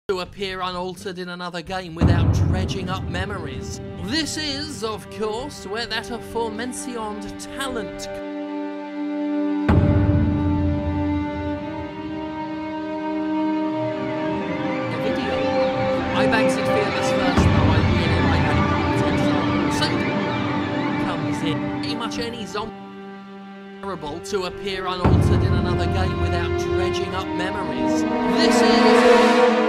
To appear unaltered in another game without dredging up memories. This is, of course, where that aforementioned talent video. I bags it fearless first, though I really like any content so comes in. Pretty much any zombie terrible to appear unaltered in another game without dredging up memories. This is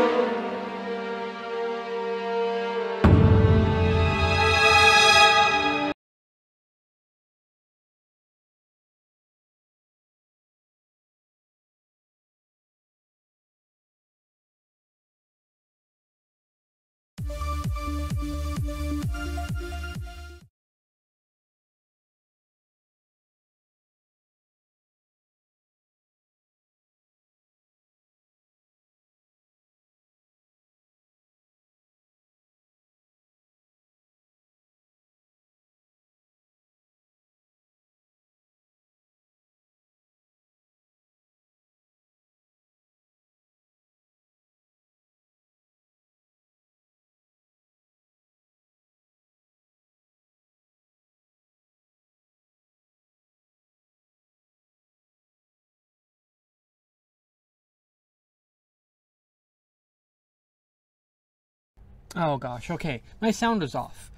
Oh gosh, okay. My sound is off.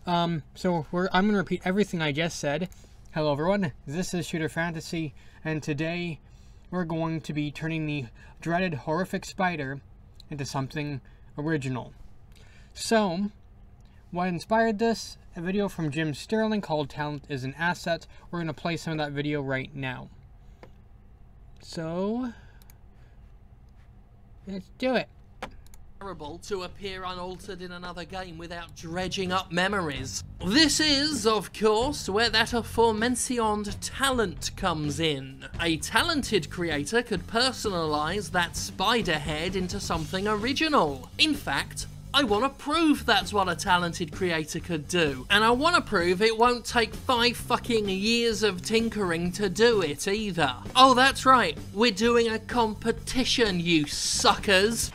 I'm going to repeat everything I just said. Hello everyone, this is Shooter Fantasy, and today we're going to be turning the dreaded horrific spider into something original. So, what inspired this? A video from Jim Sterling called Talent is an Asset. We're going to play some of that video right now. So, let's do it. Terrible to appear unaltered in another game without dredging up memories. This is, of course, where that aforementioned talent comes in. A talented creator could personalize that spider head into something original. In fact, I want to prove that's what a talented creator could do. And I want to prove it won't take 5 fucking years of tinkering to do it either. Oh, that's right, we're doing a competition, you suckers.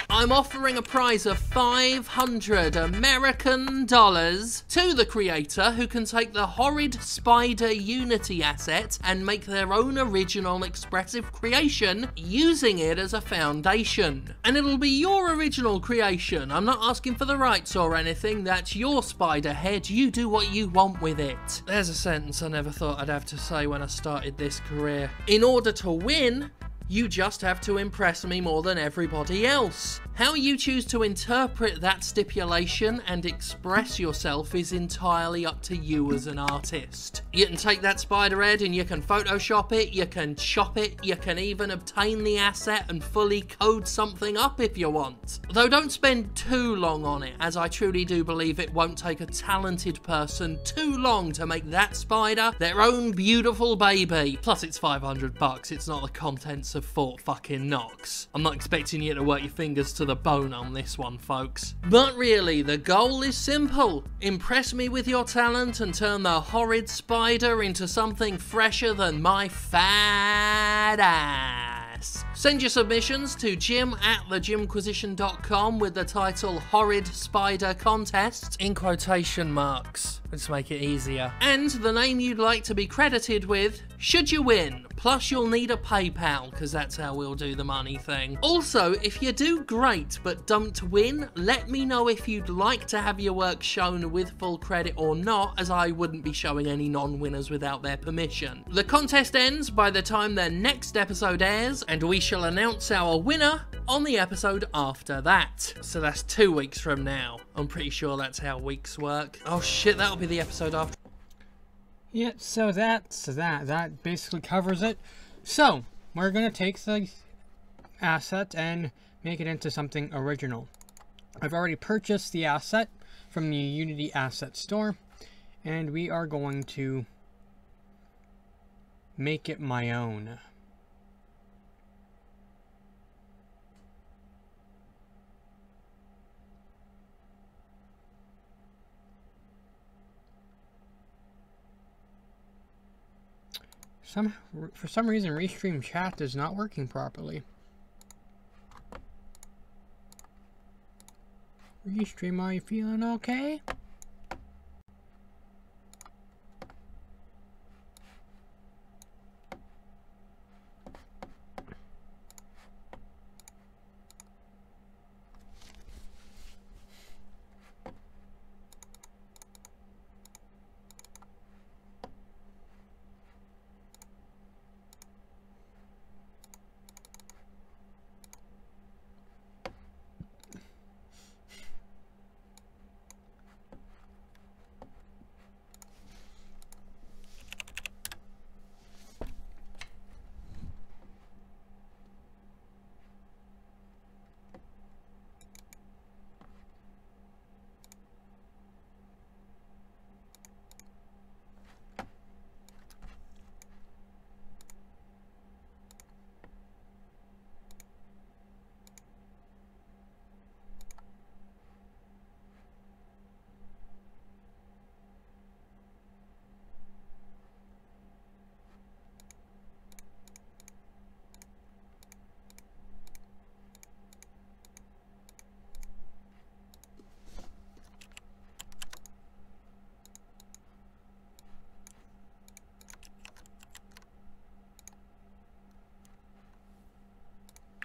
I'm offering a prize of $500 American to the creator who can take the horrid spider Unity asset and make their own original expressive creation using it as a foundation. And it'll be your original creation. I'm not asking for the rights or anything. That's your spider head. You do what you want with it. There's a sentence I never thought I'd have to say when I started this career. In order to win, you just have to impress me more than everybody else. How you choose to interpret that stipulation and express yourself is entirely up to you as an artist. You can take that spider head and you can Photoshop it, you can chop it, you can even obtain the asset and fully code something up if you want. Though don't spend too long on it, as I truly do believe it won't take a talented person too long to make that spider their own beautiful baby. Plus it's $500, it's not the contents of Fort fucking Knox. I'm not expecting you to work your fingers to the bone on this one, folks. But really, the goal is simple. Impress me with your talent and turn the horrid spider into something fresher than my fat ass. Send your submissions to jim@thejimquisition.com with the title Horrid Spider Contest in quotation marks. Let's make it easier. And the name you'd like to be credited with, should you win. Plus you'll need a PayPal, because that's how we'll do the money thing. Also, if you do great but don't win, let me know if you'd like to have your work shown with full credit or not, as I wouldn't be showing any non-winners without their permission. The contest ends by the time the next episode airs, and we shall announce our winner on the episode after that. So that's 2 weeks from now. I'm pretty sure that's how weeks work. Oh shit, that'll be the episode after. Yeah, so that basically covers it. So, we're going to take the asset and make it into something original. I've already purchased the asset from the Unity Asset Store, and we are going to make it my own. For some reason, Restream Chat is not working properly. Restream, are you feeling okay?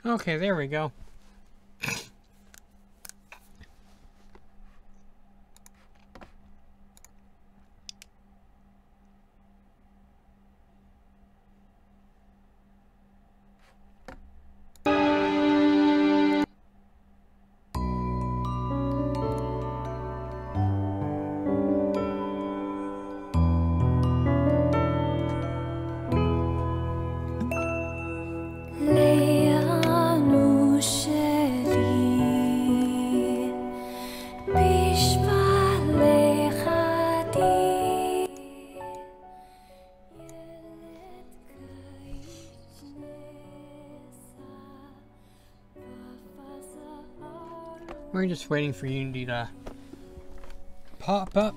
Okay, there we go. We're just waiting for Unity to pop up.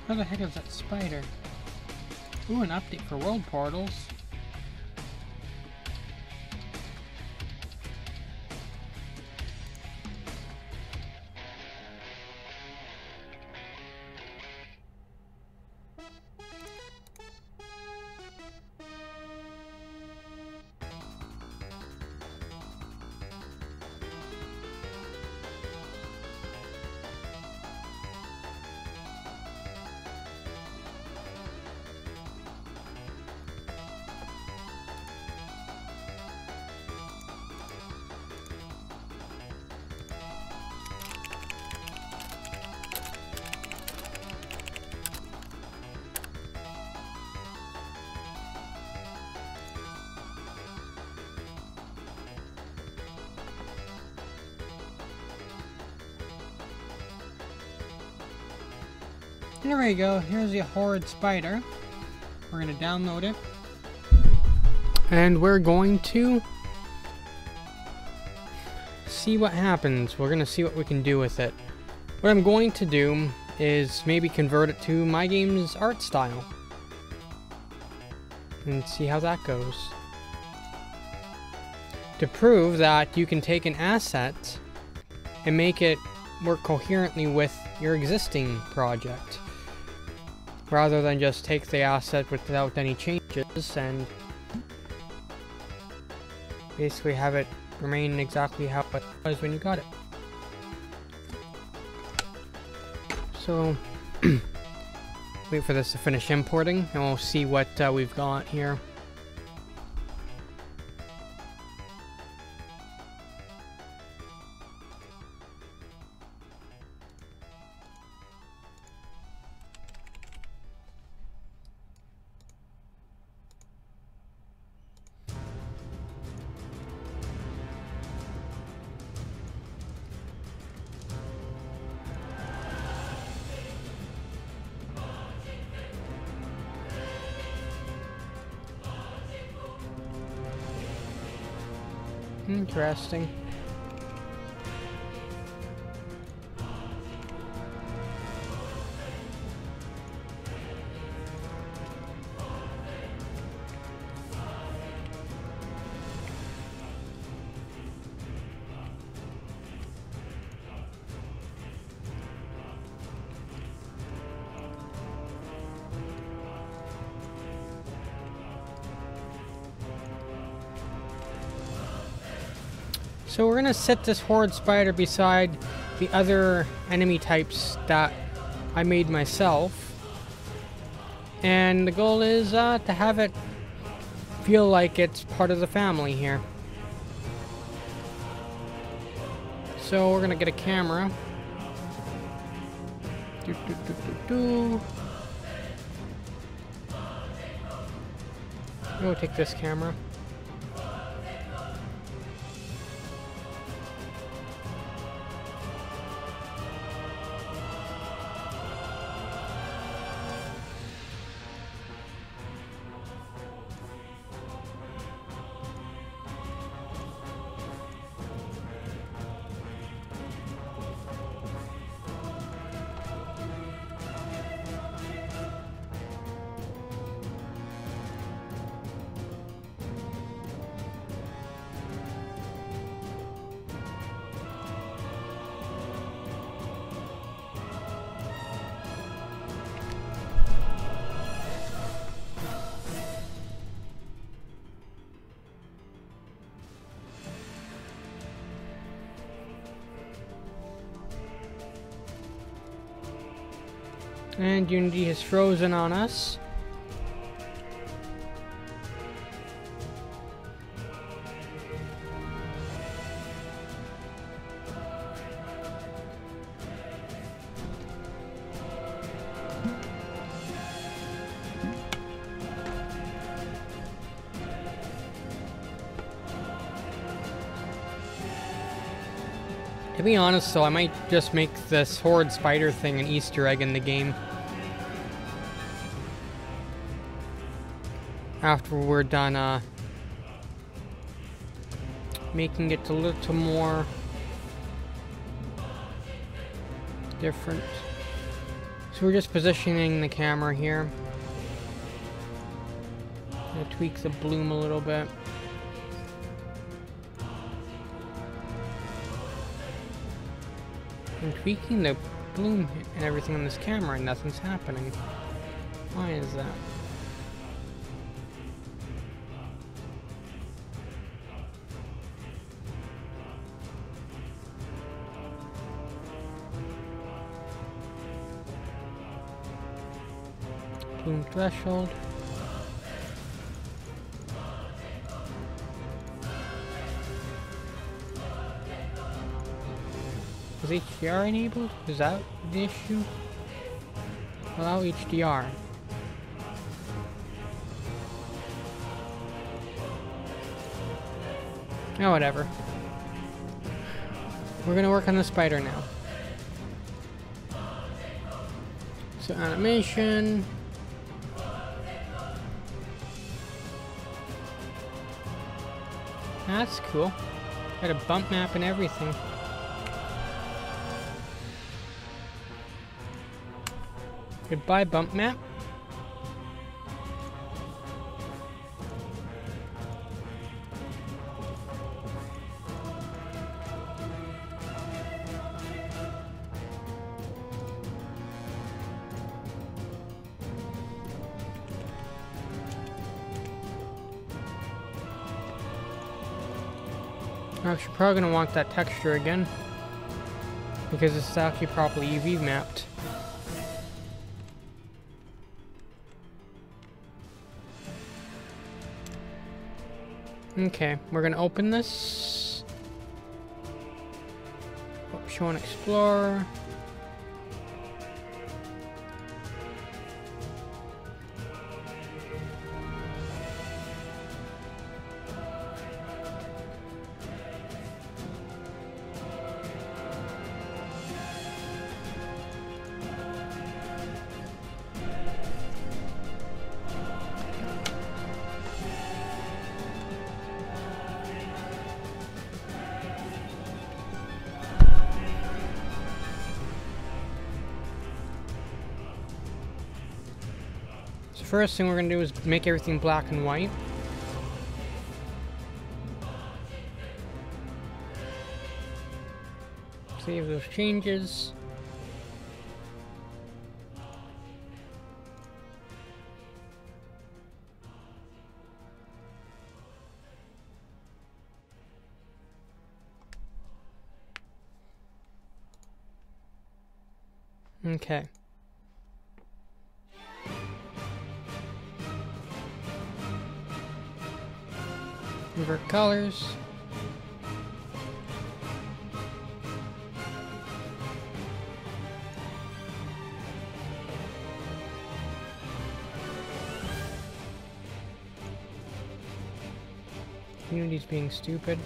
How the heck is that spider? Ooh, an update for world portals. There we go, here's the horrid spider. We're going to download it. And we're going to see what happens. We're going to see what we can do with it. What I'm going to do is maybe convert it to my game's art style. And see how that goes. To prove that you can take an asset and make it work coherently with your existing project, rather than just take the asset without any changes and basically have it remain exactly how it was when you got it. So wait for this to finish importing and we'll see what we've got here. Interesting. So we're gonna set this horde spider beside the other enemy types that I made myself. And the goal is to have it feel like it's part of the family here. So we're gonna get a camera. We'll take this camera. And Unity has frozen on us. To be honest though, I might just make this horde spider thing an Easter egg in the game. After we're done making it a little more different. So we're just positioning the camera here. Gonna tweak the bloom a little bit. I'm tweaking the bloom and everything on this camera and nothing's happening. Why is that? Bloom threshold. Is HDR enabled? Is that the issue? Allow HDR. Oh, whatever. We're gonna work on the spider now. So animation. That's cool. Got a bump map and everything. Goodbye, bump map. Actually, probably gonna want that texture again because this is actually properly UV mapped. Okay, we're gonna open this. Oh, show and explore. First thing we're going to do is make everything black and white. Save those changes. Okay. Invert colors. Unity's being stupid.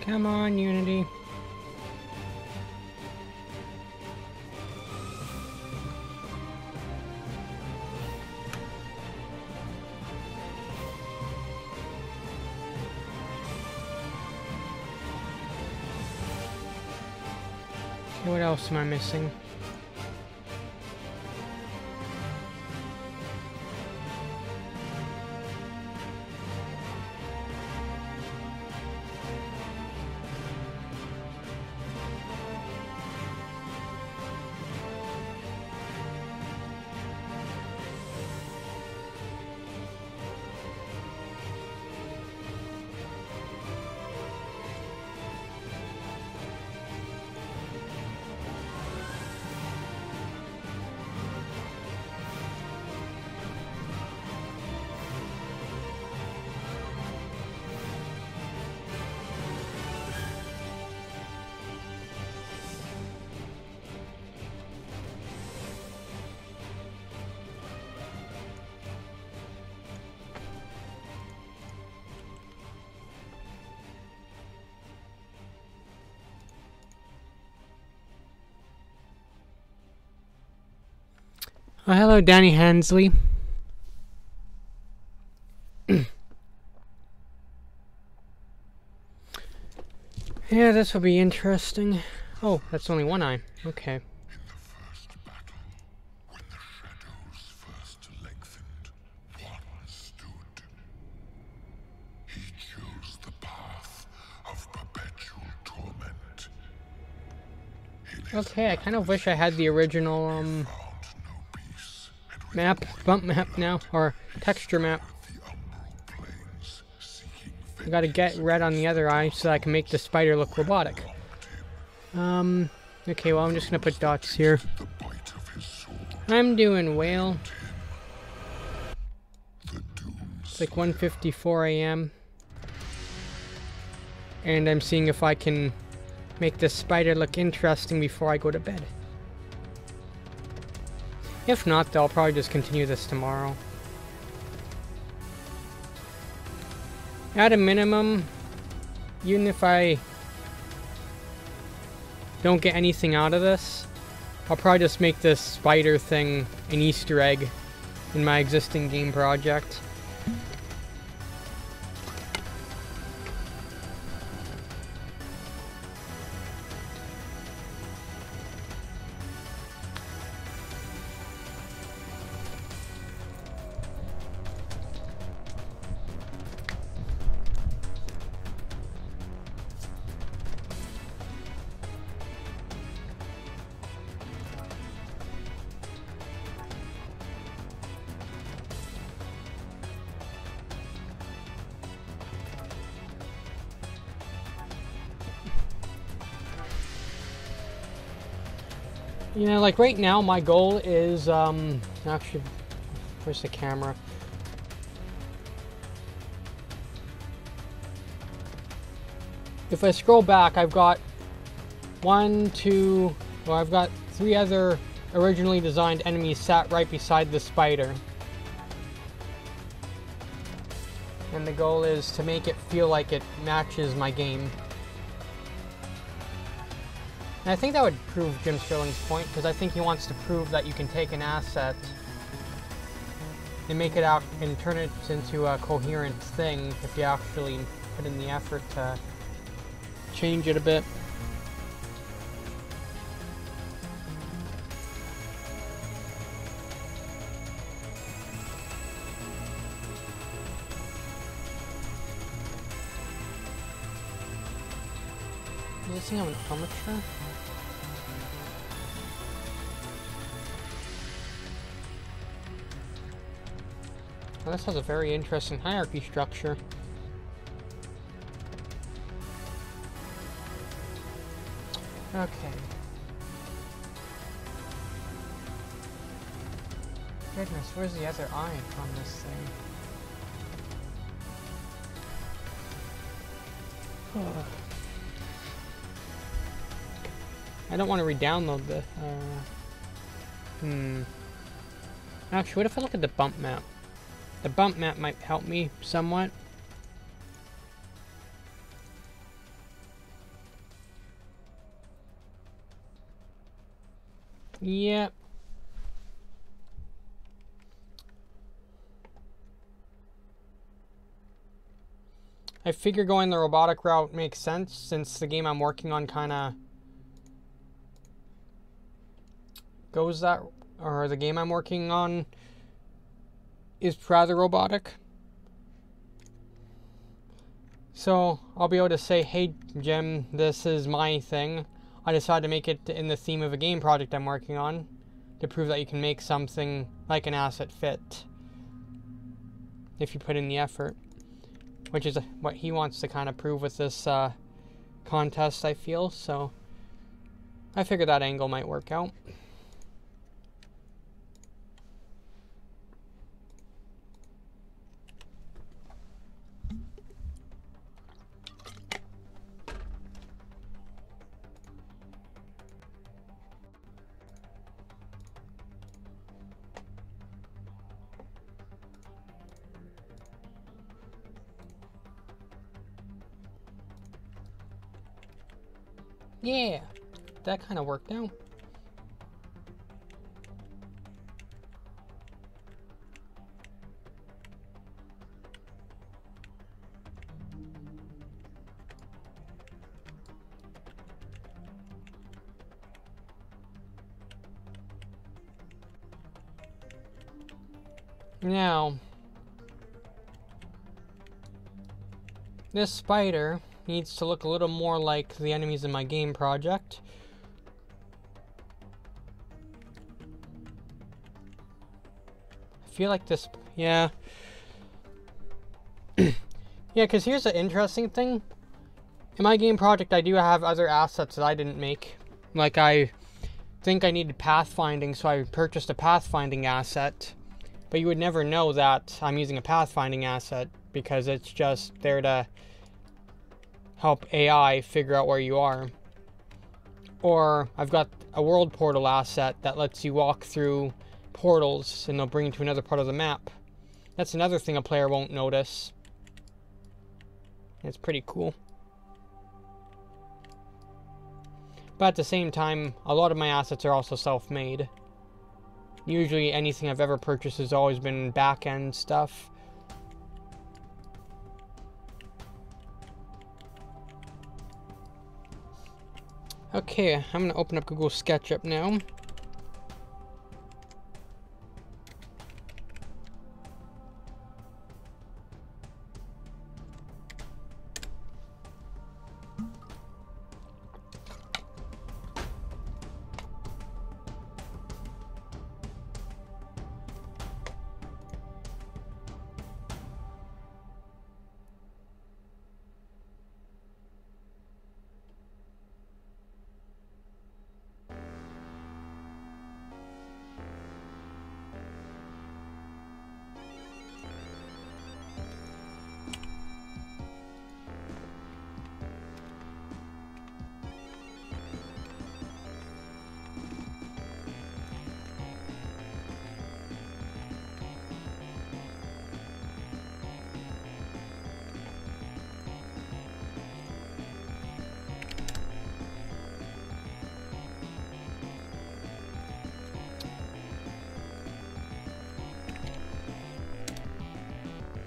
Come on, Unity. Okay, what else am I missing? Oh, hello, Danny Hensley. Yeah, this will be interesting. Oh, that's only one eye. Okay. In the first battle, when the shadows first lengthened, one stood. He chose the path of perpetual torment. Okay, I kind of wish I had the original, Found no peace, and with map, bump map now, or texture map. the umbral plains seeking I gotta get red on the other eye so I can make the spider look robotic. Okay, well, I'm just gonna put dots here. the bite of his sword. I'm doing well. The dooms It's like 1:54 a.m. And I'm seeing if I can make this spider look interesting before I go to bed. If not, though, I'll probably just continue this tomorrow. At a minimum, even if I don't get anything out of this, I'll probably just make this spider thing an Easter egg in my existing game project. You know, like right now, my goal is, actually, where's the camera? If I scroll back, I've got I've got 3 other originally designed enemies sat right beside the spider. And the goal is to make it feel like it matches my game. And I think that would prove Jim Sterling's point, because I think he wants to prove that you can take an asset and make it out and turn it into a coherent thing if you actually put in the effort to change it a bit. Does this thing have an armature? Well, this has a very interesting hierarchy structure. Okay. Goodness, where's the other eye on this thing? Oh. I don't want to re-download the, Actually, what if I look at the bump map? The bump map might help me somewhat. Yep. I figure going the robotic route makes sense since the game I'm working on kind of goes that, or the game I'm working on is rather robotic. So I'll be able to say, hey Jim, this is my thing. I decided to make it in the theme of a game project I'm working on to prove that you can make something like an asset fit if you put in the effort. Which is what he wants to kind of prove with this contest, I feel. So I figured that angle might work out. Yeah, that kind of worked out. Now, this spider needs to look a little more like the enemies in my game project. I feel like this, yeah. Yeah, because here's the interesting thing. In my game project, I do have other assets that I didn't make. Like, I think I needed pathfinding, so I purchased a pathfinding asset. But you would never know that I'm using a pathfinding asset because it's just there to help AI figure out where you are. Or I've got a world portal asset that lets you walk through portals and they'll bring you to another part of the map. That's another thing a player won't notice. It's pretty cool. But at the same time, a lot of my assets are also self-made. Usually anything I've ever purchased has always been back-end stuff. Okay, I'm going to open up Google SketchUp now.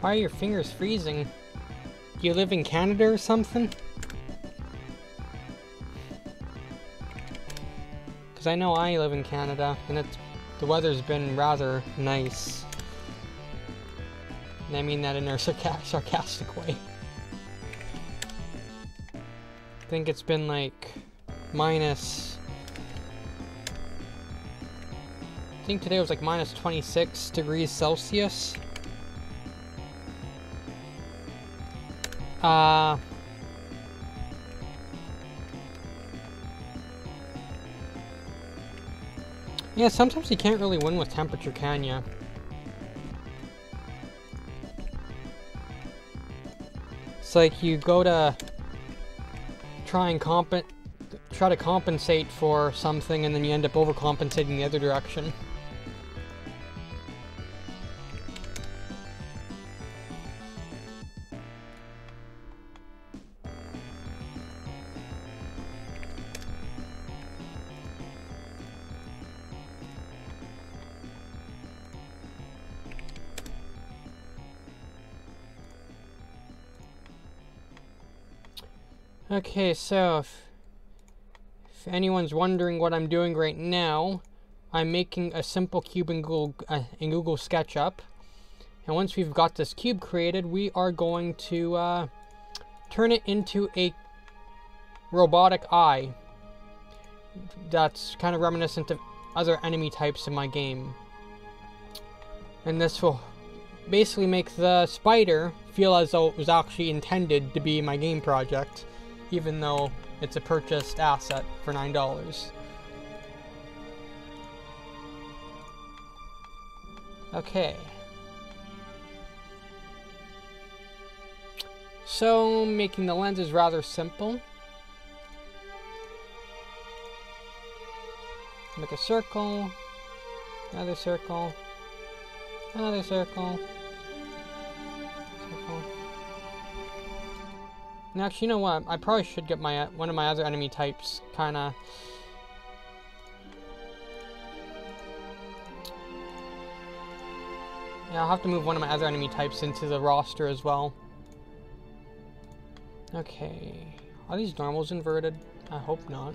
Why are your fingers freezing? Do you live in Canada or something? Because I know I live in Canada, and the weather's been rather nice. And I mean that in a sarcastic way. I think it's been like minus... I think today was like minus 26 degrees Celsius. Yeah, sometimes you can't really win with temperature, can ya? It's like you go to try to compensate for something and then you end up overcompensating the other direction. Okay, so if anyone's wondering what I'm doing right now, I'm making a simple cube in Google SketchUp. And once we've got this cube created, we are going to turn it into a robotic eye that's kind of reminiscent of other enemy types in my game. And this will basically make the spider feel as though it was actually intended to be my game project, even though it's a purchased asset for $9. Okay. So, making the lens is rather simple. Make a circle, another circle, another circle, circle. And actually, you know what? I probably should get my one of my other enemy types kind of. Yeah, I'll have to move one of my other enemy types into the roster as well. Okay, are these normals inverted? I hope not.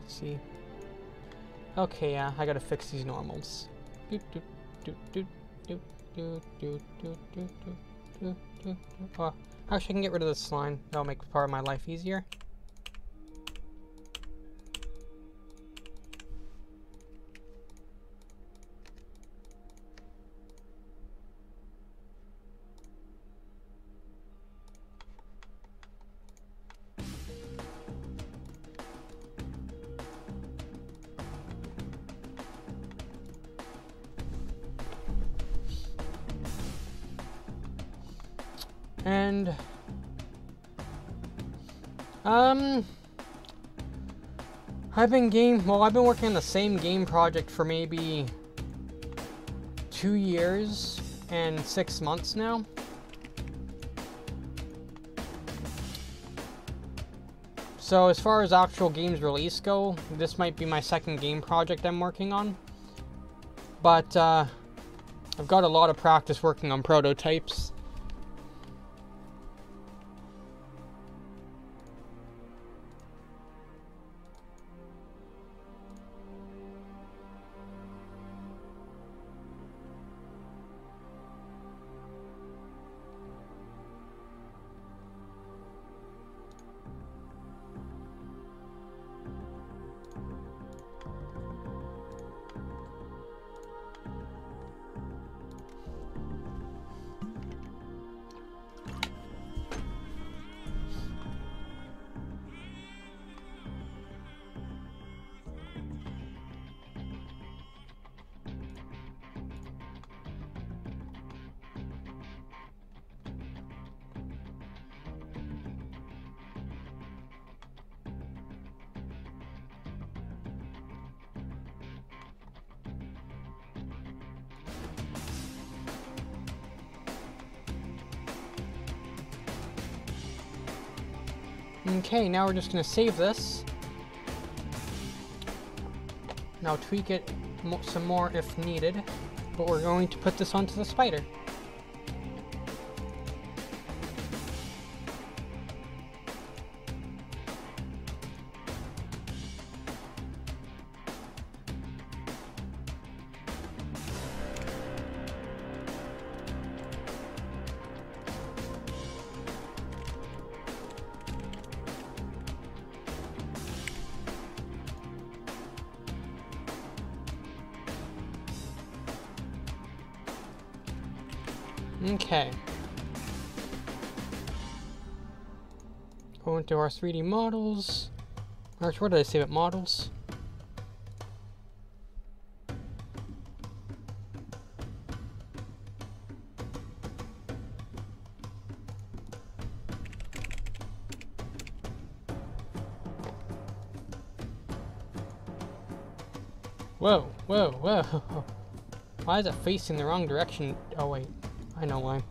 Let's see. Okay, yeah, I gotta fix these normals. Oh, actually, I can get rid of this line. That'll make part of my life easier. And I've been working on the same game project for maybe 2 years and 6 months now. So as far as actual games release go, this might be my second game project I'm working on. But I've got a lot of practice working on prototypes. Okay, now we're just going to save this. Now tweak it some more if needed, but we're going to put this onto the spider. Okay. Go into our 3D models. Actually, where did I save it? Models. Whoa, whoa, whoa. Why is it facing the wrong direction? Oh, wait. I know why.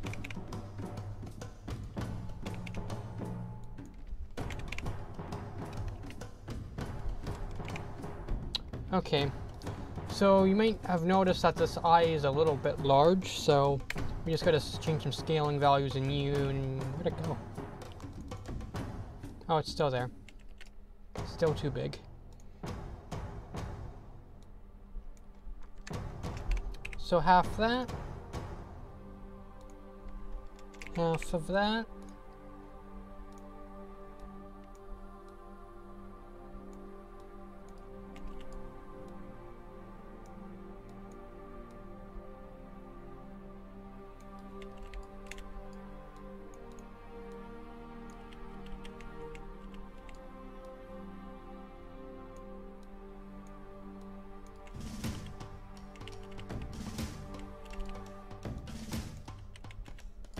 Okay. So you might have noticed that this eye is a little bit large, so we just gotta change some scaling values in U, and where'd it go? Oh, it's still there. Still too big. So half that. Half of that.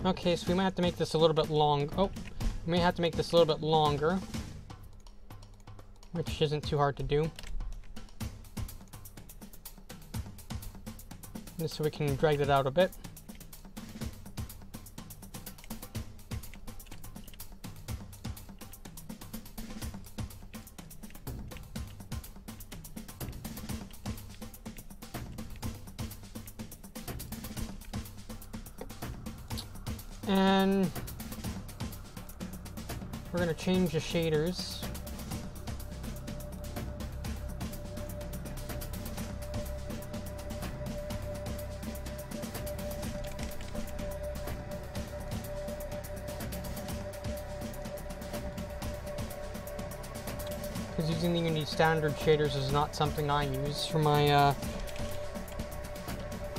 Okay, so we might have to make this a little bit long. Oh, we may have to make this a little bit longer, which isn't too hard to do. Just so we can drag it out a bit. And we're going to change the shaders. Because using the Unity standard shaders is not something I use for my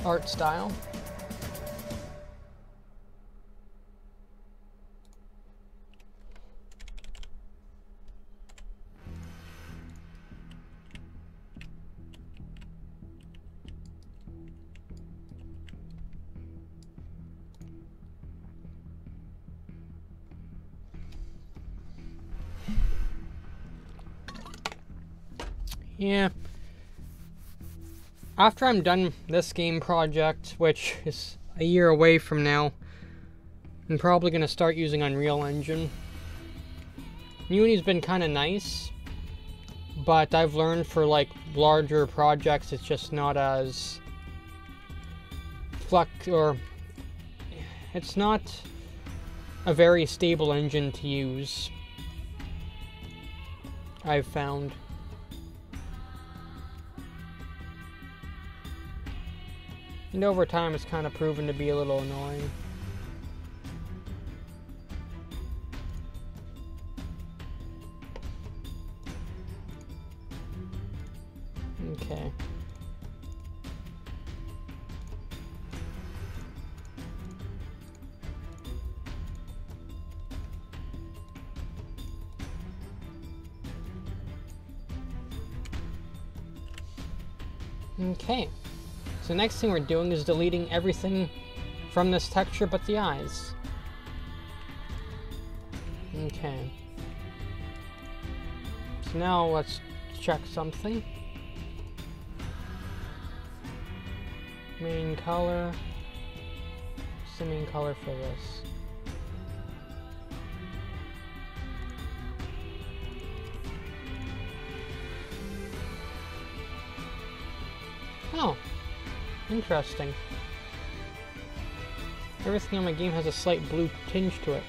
art style. Yeah. After I'm done this game project, which is a year away from now, I'm probably going to start using Unreal Engine. Unity's been kind of nice, but I've learned for like larger projects it's just not as it's not a very stable engine to use, I've found. And over time, it's kind of proven to be a little annoying. Okay. Okay. So next thing we're doing is deleting everything from this texture but the eyes. Okay. So now let's check something. Main color. What's the main color for this? Oh. Interesting. Everything on my game has a slight blue tinge to it.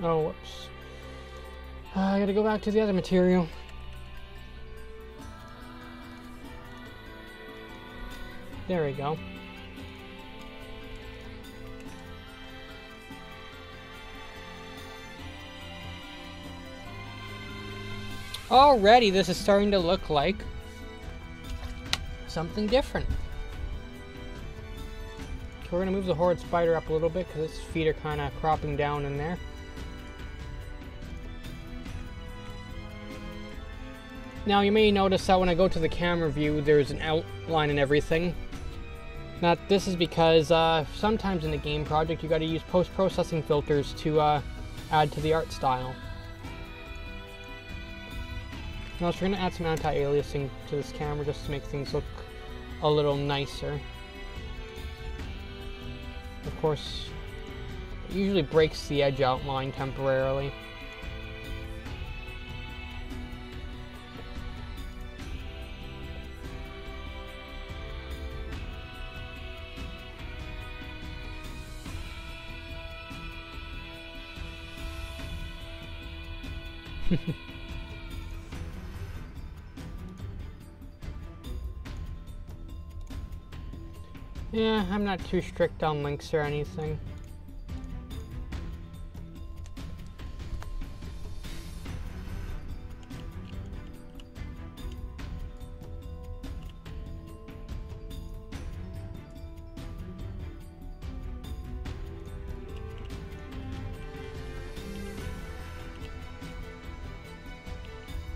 Oh, whoops. I gotta go back to the other material. There we go. Already, this is starting to look like something different. So we're gonna move the horde spider up a little bit because its feet are kind of cropping down in there. Now you may notice that when I go to the camera view, there's an outline and everything. Now, this is because sometimes in the game project you got to use post-processing filters to add to the art style. Now, so we're going to add some anti-aliasing to this camera just to make things look a little nicer. Of course, it usually breaks the edge outline temporarily. Yeah, I'm not too strict on links or anything.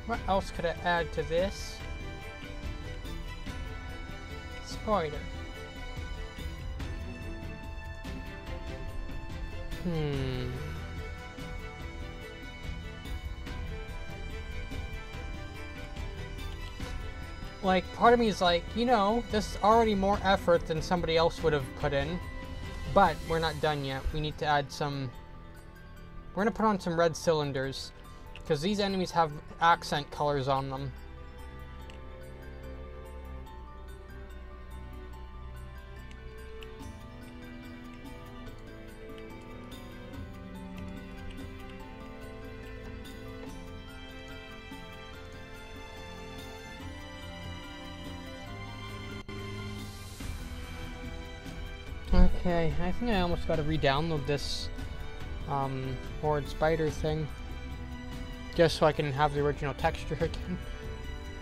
What else could I add to this? Spider. Like, part of me is like, you know, this is already more effort than somebody else would have put in. But we're not done yet. We need to add some... We're going to put on some red cylinders. Because these enemies have accent colors on them. Okay, I think I almost got to re-download this horde spider thing. Just so I can have the original texture again.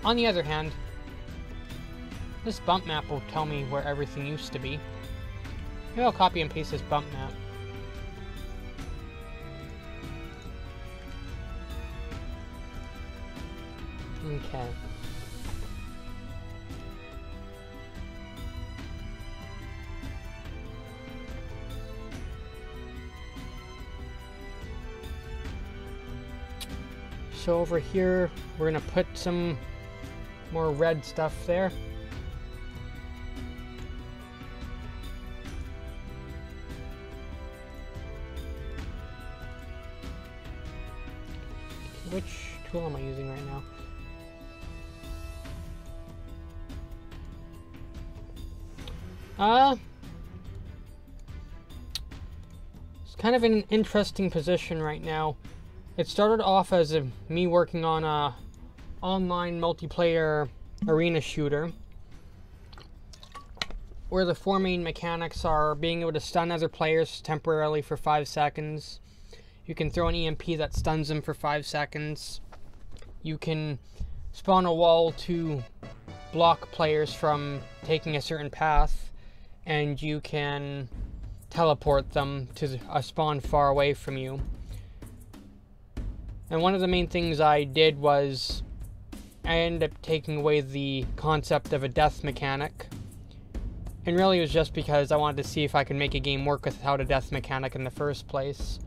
On the other hand, this bump map will tell me where everything used to be. Maybe I'll copy and paste this bump map. Okay. So over here, we're gonna put some more red stuff there. Which tool am I using right now? It's kind of in an interesting position right now. It started off as me working on a online multiplayer arena shooter, where the four main mechanics are being able to stun other players temporarily for 5 seconds. You can throw an EMP that stuns them for 5 seconds. You can spawn a wall to block players from taking a certain path, and you can teleport them to a spawn far away from you. And one of the main things I did was I ended up taking away the concept of a death mechanic. And really it was just because I wanted to see if I could make a game work without a death mechanic in the first place.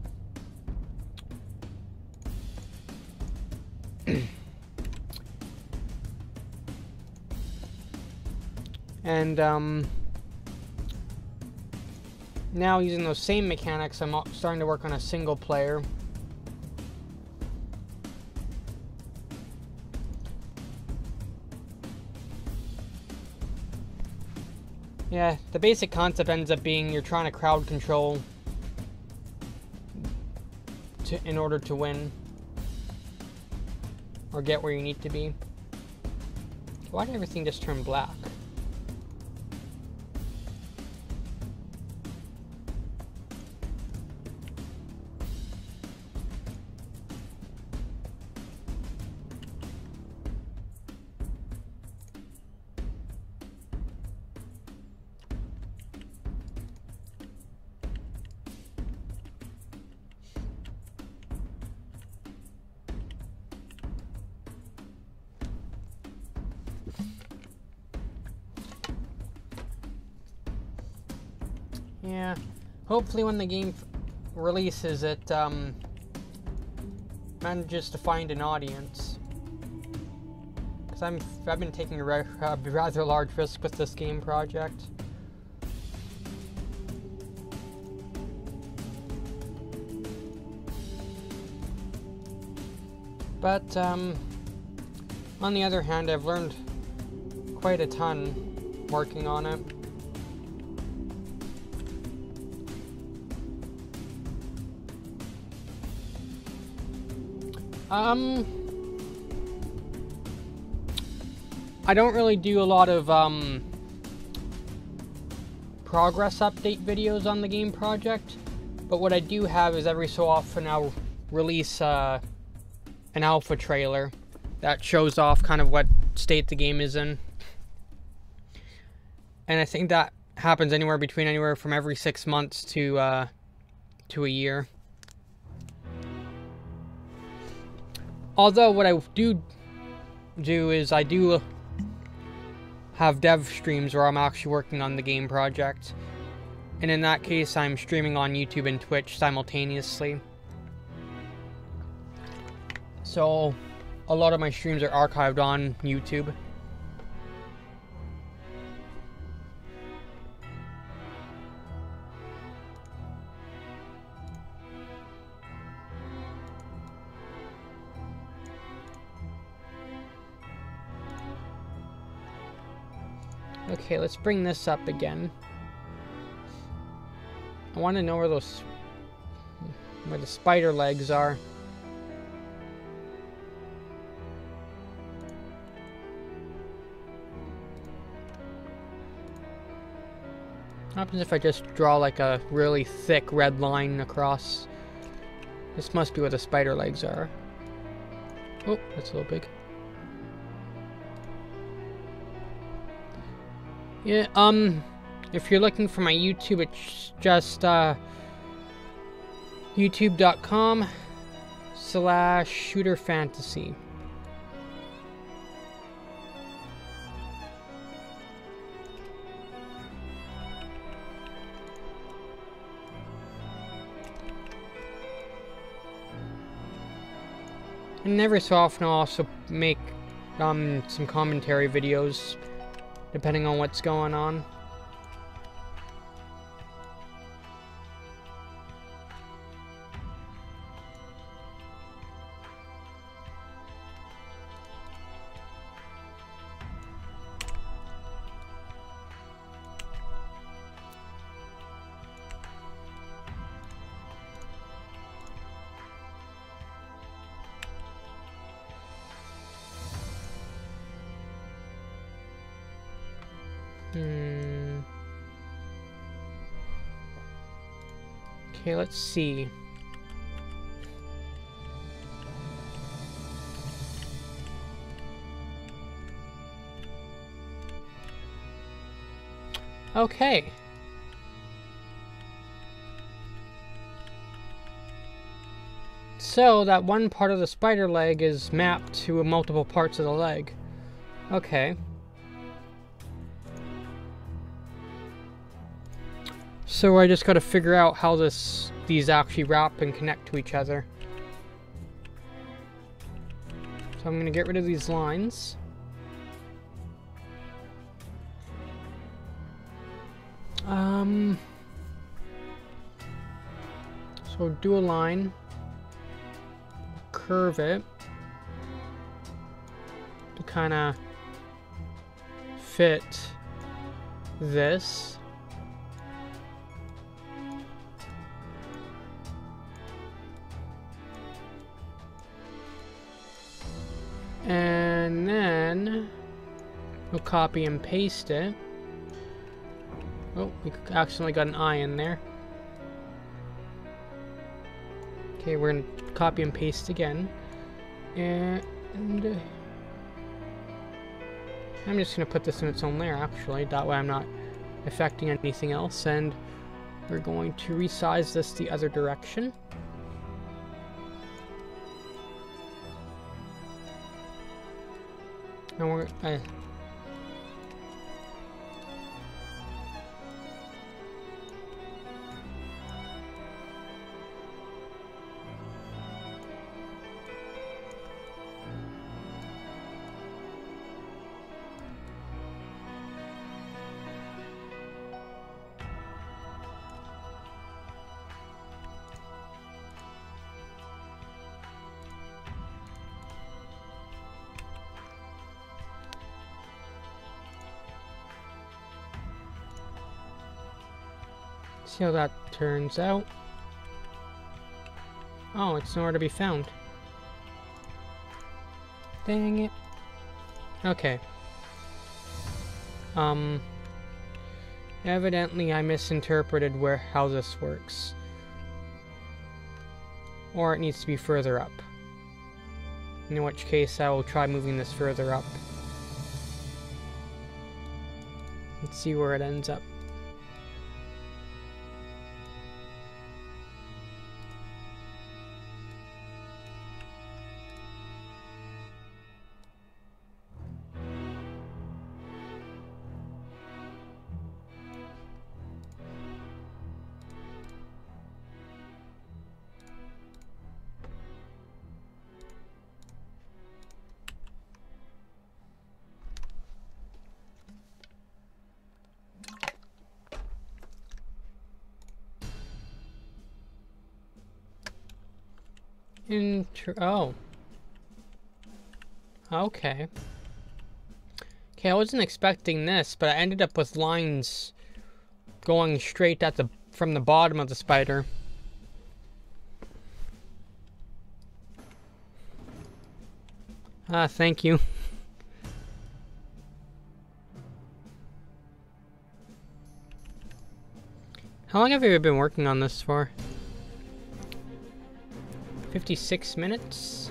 And now using those same mechanics, I'm starting to work on a single player. Yeah, the basic concept ends up being you're trying to crowd control in order to win. Or get where you need to be. Why did everything just turn black? Yeah. Hopefully when the game releases, it manages to find an audience. Because I've been taking a rather large risk with this game project. But on the other hand, I've learned quite a ton working on it. I don't really do a lot of progress update videos on the game project, but what I do have is every so often I'll release an alpha trailer that shows off kind of what state the game is in. And I think that happens anywhere from every 6 months to a year. Although what I do is I do have dev streams where I'm actually working on the game project. And in that case, I'm streaming on YouTube and Twitch simultaneously. So a lot of my streams are archived on YouTube. Okay, let's bring this up again. I want to know where the spider legs are. What happens if I just draw like a really thick red line across? This must be where the spider legs are. Oh, that's a little big. Yeah, if you're looking for my YouTube, it's just youtube.com/shooterfantasy. And every so often I'll also make some commentary videos, depending on what's going on. Okay, let's see. Okay. So that one part of the spider leg is mapped to multiple parts of the leg. Okay. So I just got to figure out how these actually wrap and connect to each other. So I'm going to get rid of these lines. So do a line, curve it to kind of fit this. And then we'll copy and paste it. Oh, we accidentally got an I in there. Okay, we're going to copy and paste again. And I'm just going to put this in its own layer, actually. That way I'm not affecting anything else. And we're going to resize this the other direction. And we're See how that turns out. Oh, it's nowhere to be found. Dang it. Okay. Evidently I misinterpreted how this works. Or it needs to be further up. In which case I will try moving this further up. Let's see where it ends up. Oh. Okay. Okay, I wasn't expecting this, but I ended up with lines going straight at from the bottom of the spider. Ah, thank you. How long have you been working on this for? 56 minutes?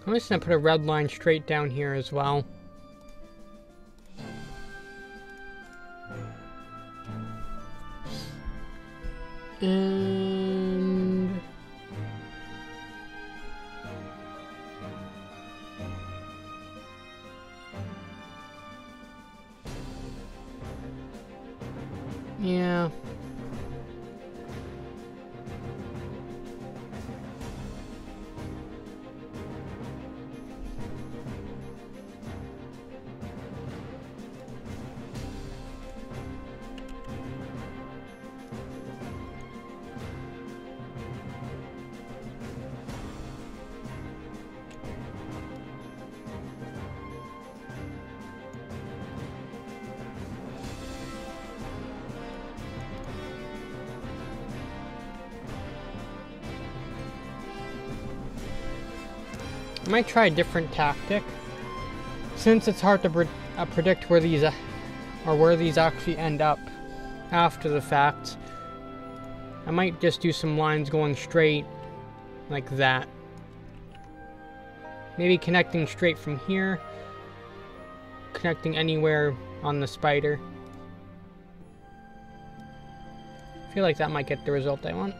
I'm just gonna put a red line straight down here as well. And yeah. I might try a different tactic, since it's hard to predict where these actually end up after the fact. I might just do some lines going straight like that. Maybe connecting straight from here, connecting anywhere on the spider. I feel like that might get the result I want.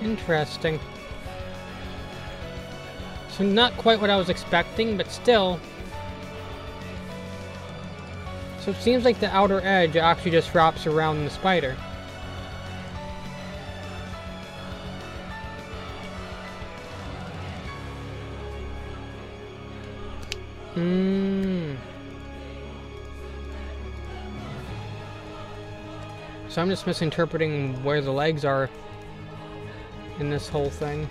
Interesting. So not quite what I was expecting, but still. So it seems like the outer edge actually just wraps around the spider. So I'm just misinterpreting where the legs are in this whole thing.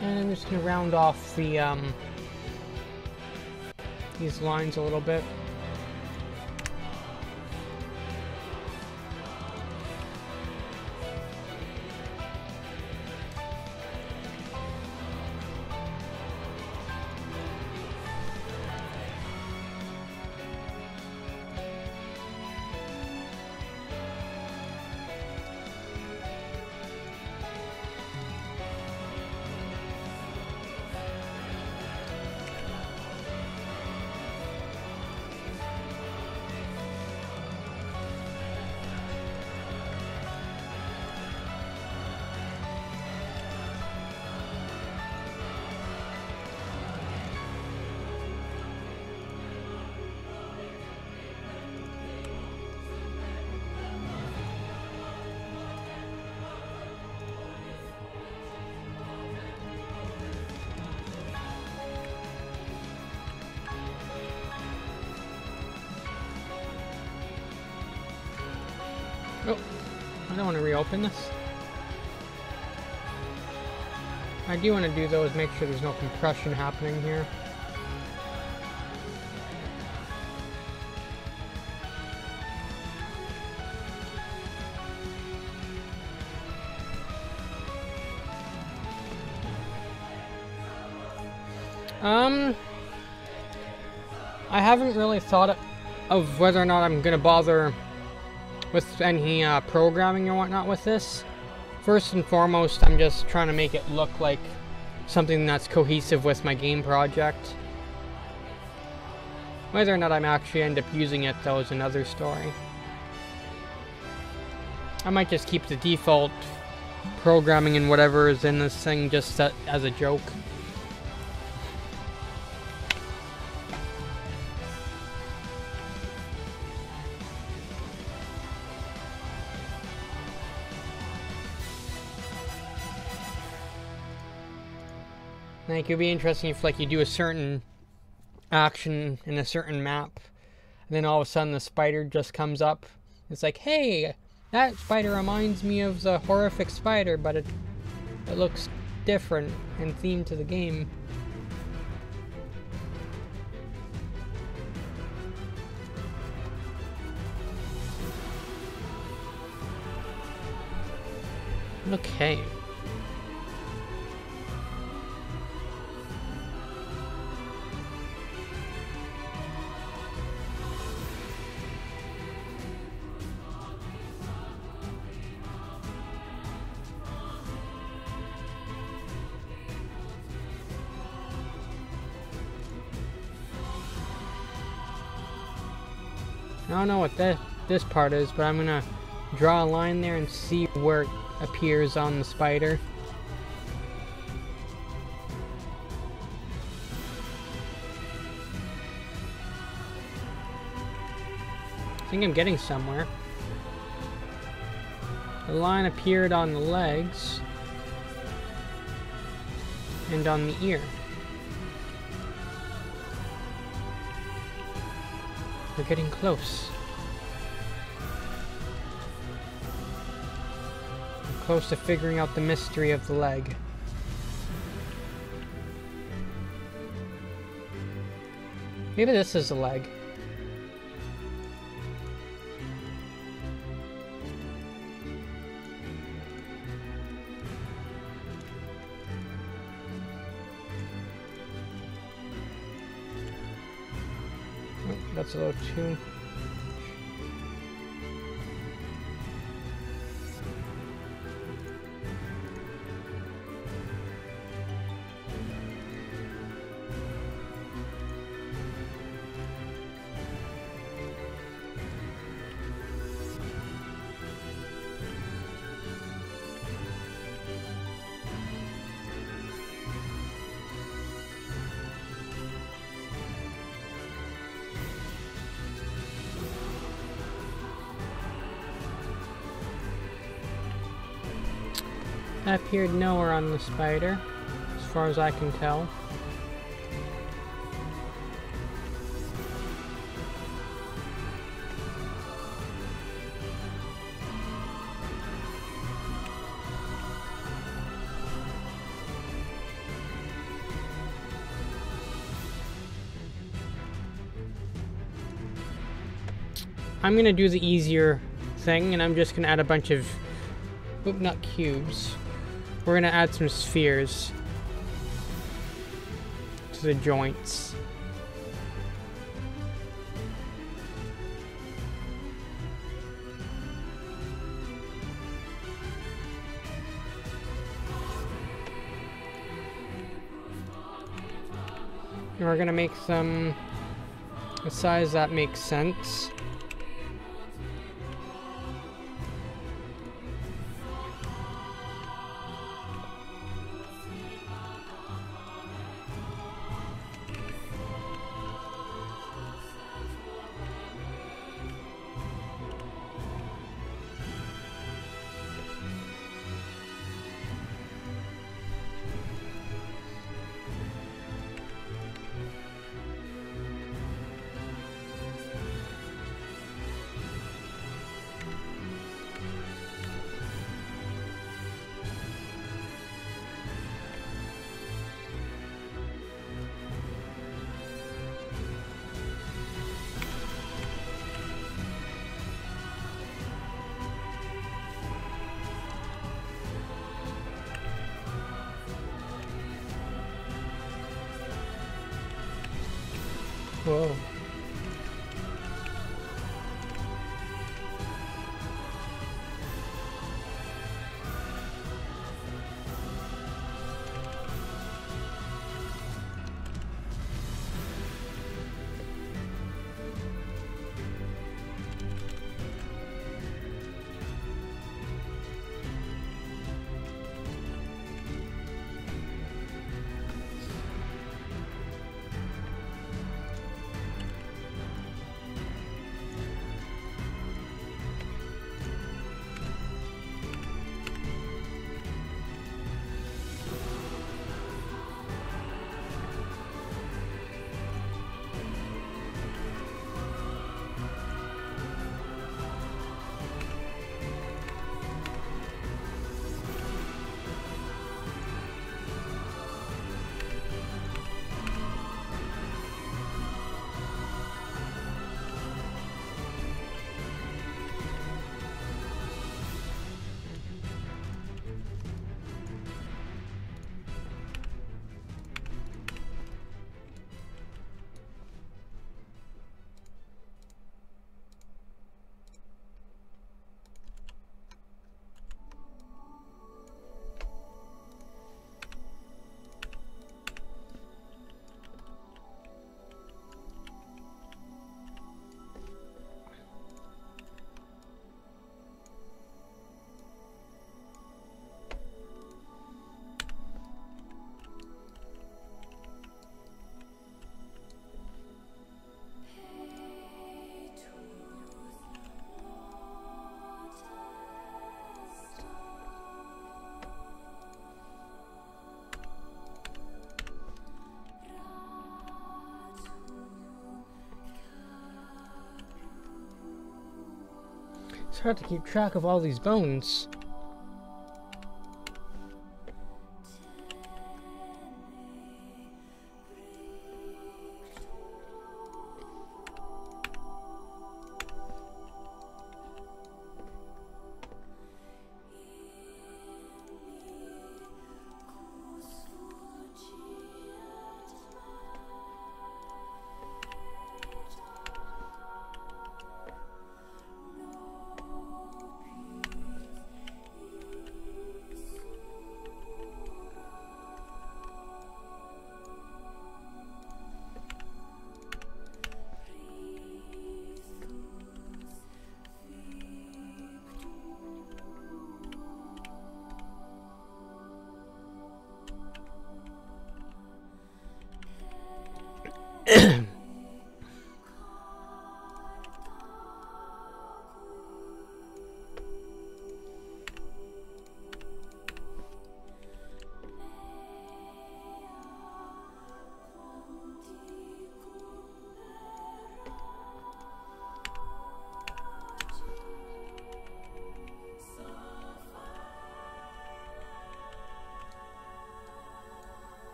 And I'm just gonna round off the these lines a little bit. Oh, I don't want to reopen this. I do want to do though is make sure there's no compression happening here. I haven't really thought of whether or not I'm gonna bother with any programming or whatnot with this. First and foremost, I'm just trying to make it look like something that's cohesive with my game project. Whether or not I'm actually end up using it though is another story. I might just keep the default programming and whatever is in this thing just set as a joke. Like, it'd be interesting if, like, you do a certain action in a certain map, and then all of a sudden the spider just comes up. It's like, hey, that spider reminds me of the horrific spider, but it looks different and themed to the game. Okay. I don't know what this part is, but I'm gonna draw a line there and see where it appears on the spider. I think I'm getting somewhere. The line appeared on the legs and on the ear. We're getting close. We're close to figuring out the mystery of the leg. Maybe this is a leg. Oh, that's a little too... That appeared nowhere on the spider, as far as I can tell. I'm gonna do the easier thing, and I'm just gonna add a bunch of, oop, not cubes. We're gonna add some spheres to the joints. And we're gonna make some a size that makes sense. Whoa. hard to keep track of all these bones.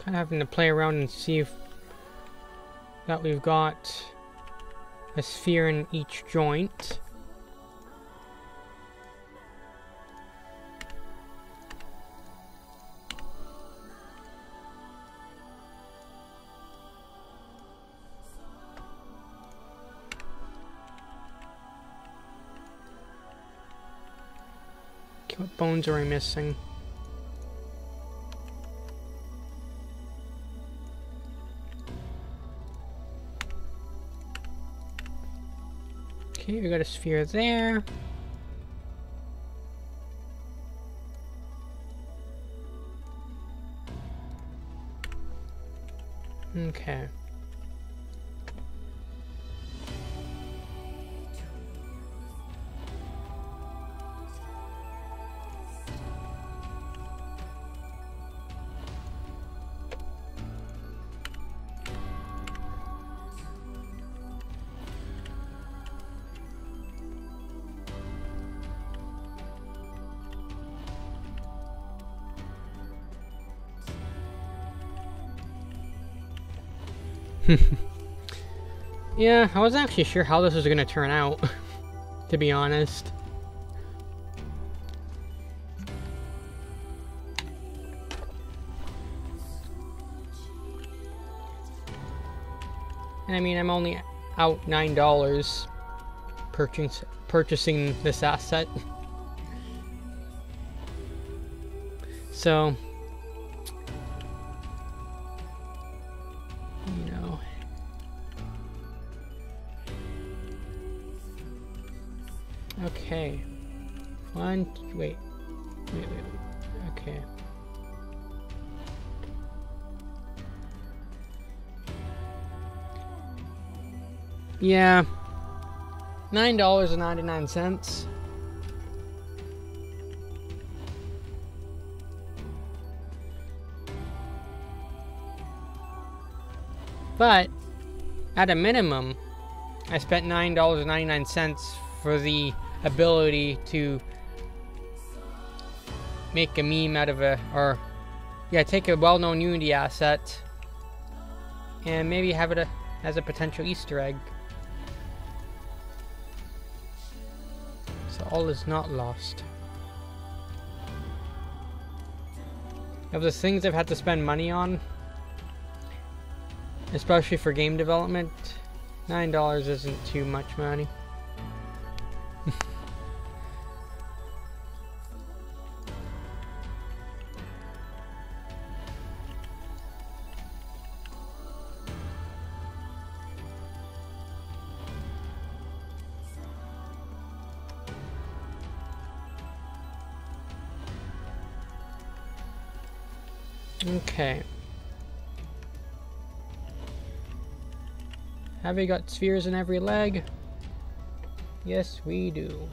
Kind of having to play around and see if that we've got a sphere in each joint. Okay, what bones are we missing? Okay, we got a sphere there. Okay. Yeah, I wasn't actually sure how this was going to turn out, to be honest. And I mean, I'm only out $9 purchasing this asset. So, you know. Okay. Wait. Okay. Yeah. $9.99. But at a minimum, I spent $9.99 for the ability to make a meme out of take a well-known Unity asset and maybe have it as a potential Easter egg. So all is not lost. Of the things I've had to spend money on, especially for game development, $9 isn't too much money. Okay. Have we got spheres in every leg? Yes, we do.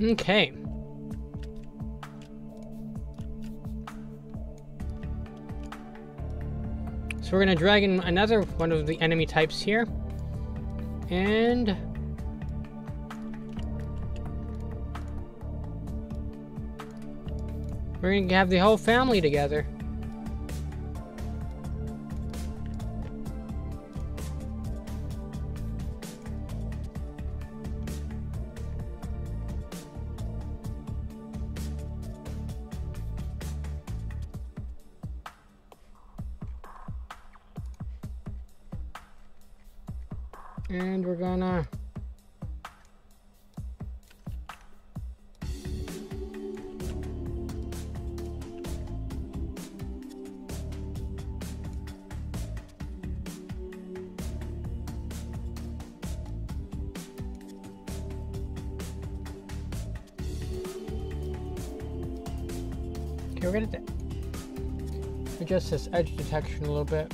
Okay. So we're gonna drag in another one of the enemy types here. And we're gonna have the whole family together. And we're gonna okay, we're gonna adjust this edge detection a little bit.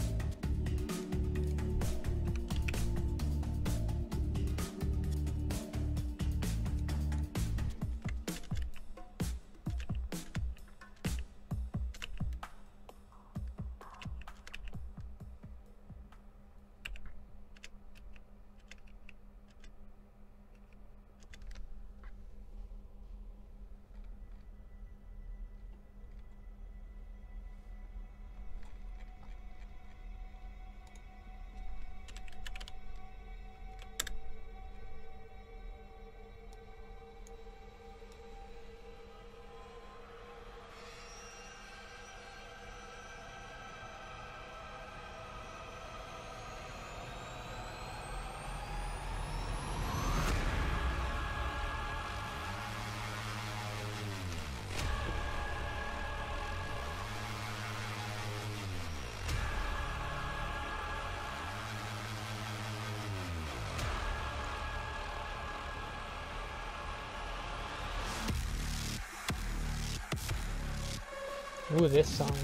Ooh, this song.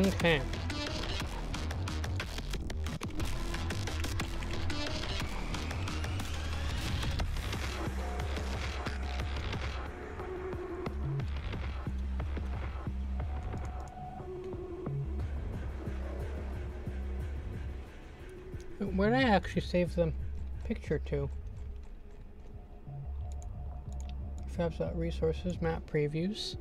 Okay. Where did I actually save the picture to? Perhaps resources, map previews.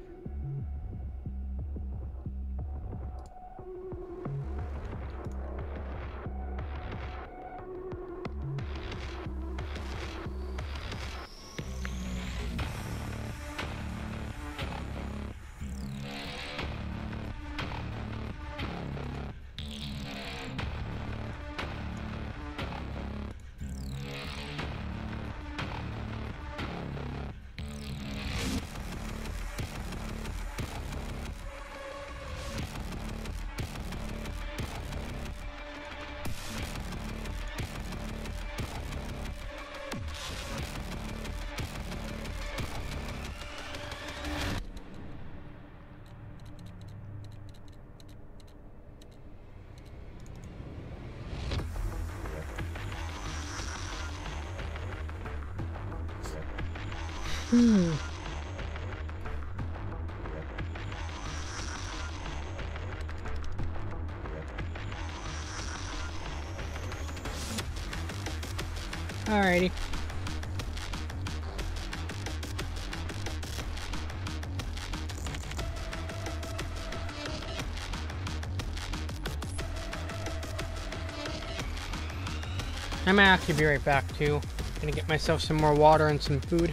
Alrighty. I might actually be right back too. Gonna get myself some more water and some food.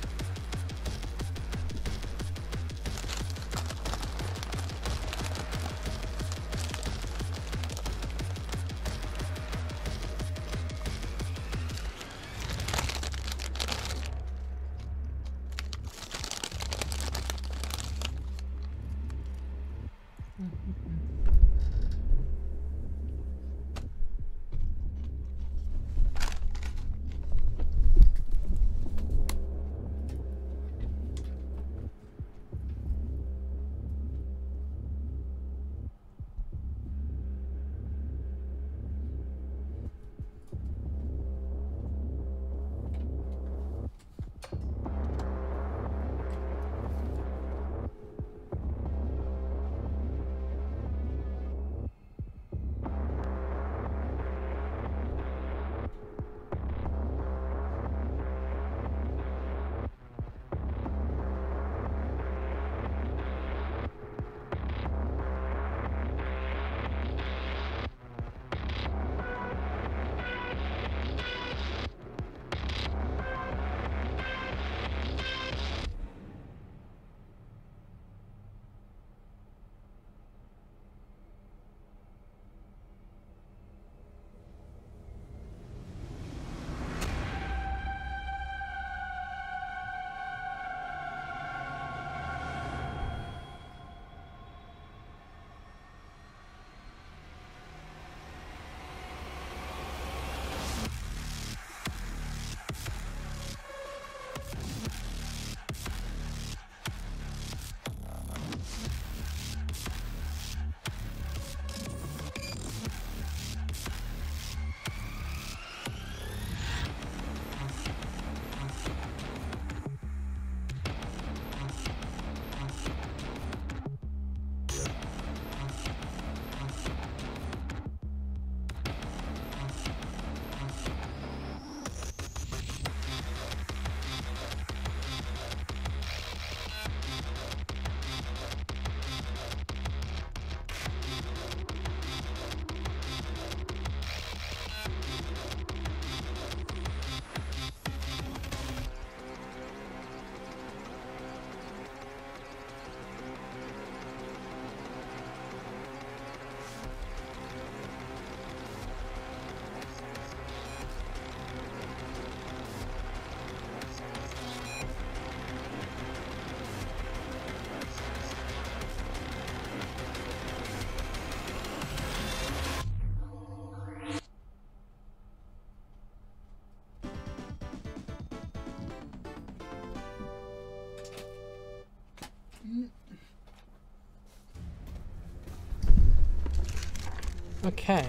Okay.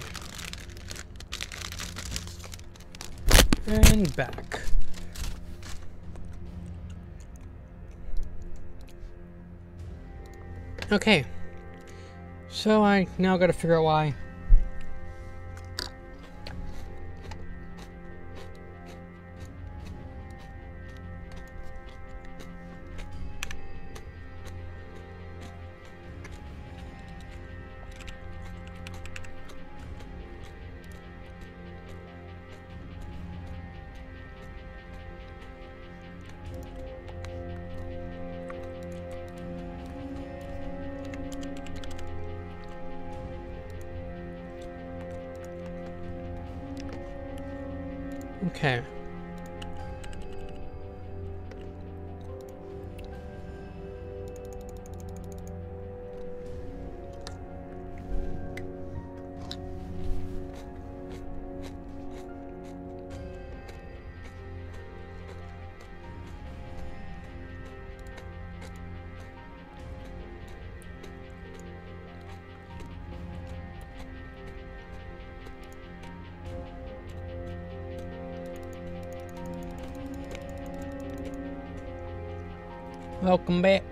And back. Okay. So I now gotta figure out why. Okay. Welcome back.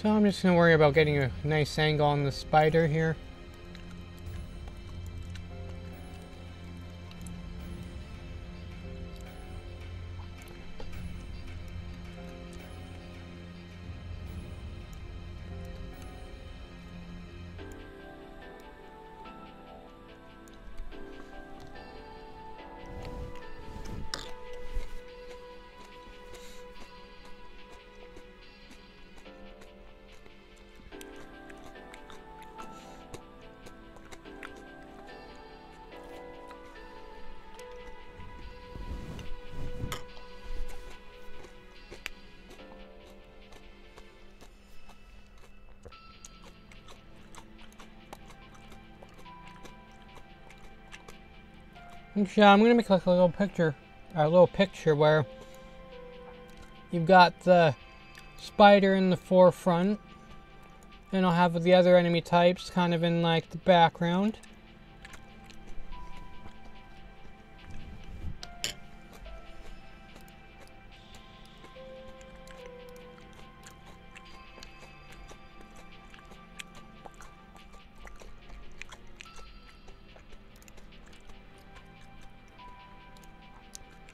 So I'm just going to worry about getting a nice angle on the spider here. Yeah, I'm gonna make like a little picture where you've got the spider in the forefront, and I'll have the other enemy types kind of in like the background.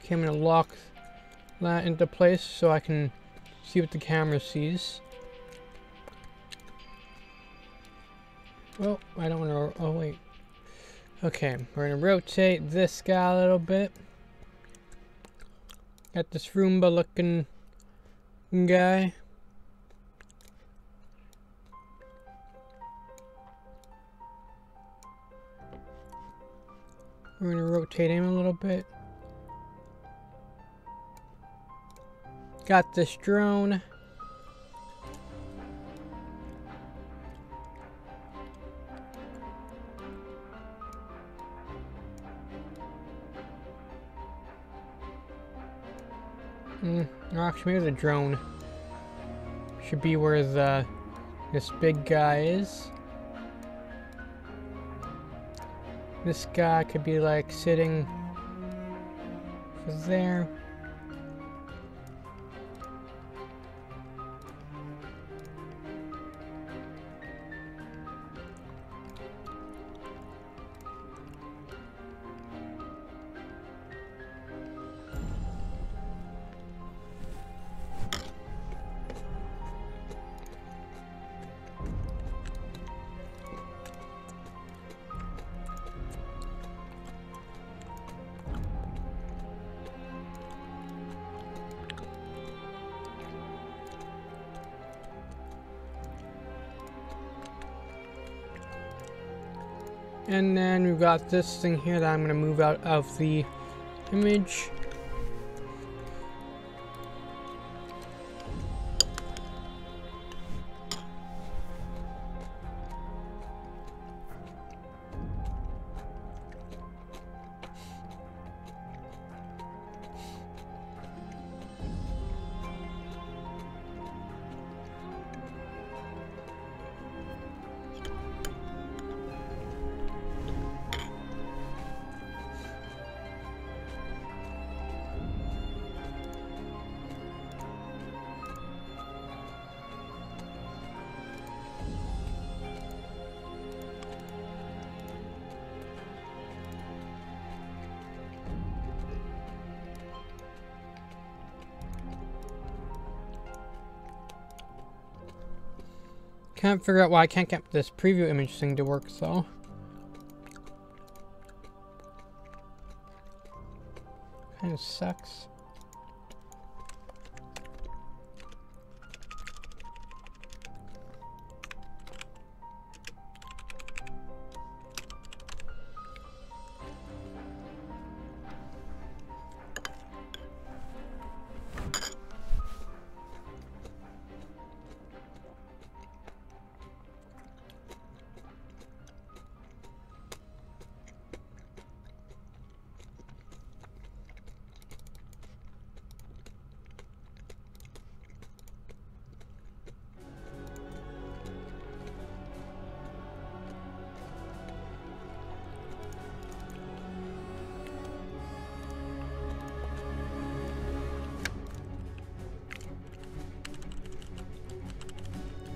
Okay, I'm going to lock that into place so I can see what the camera sees. Oh, I don't want to... Oh, wait. Okay, we're going to rotate this guy a little bit. Got this Roomba looking guy. We're going to rotate him a little bit. Got this drone. Actually, maybe the drone should be where this big guy is. This guy could be like sitting there. And then we've got this thing here that I'm going to move out of the image. Can't figure out why I can't get this preview image thing to work, though. Kind of sucks.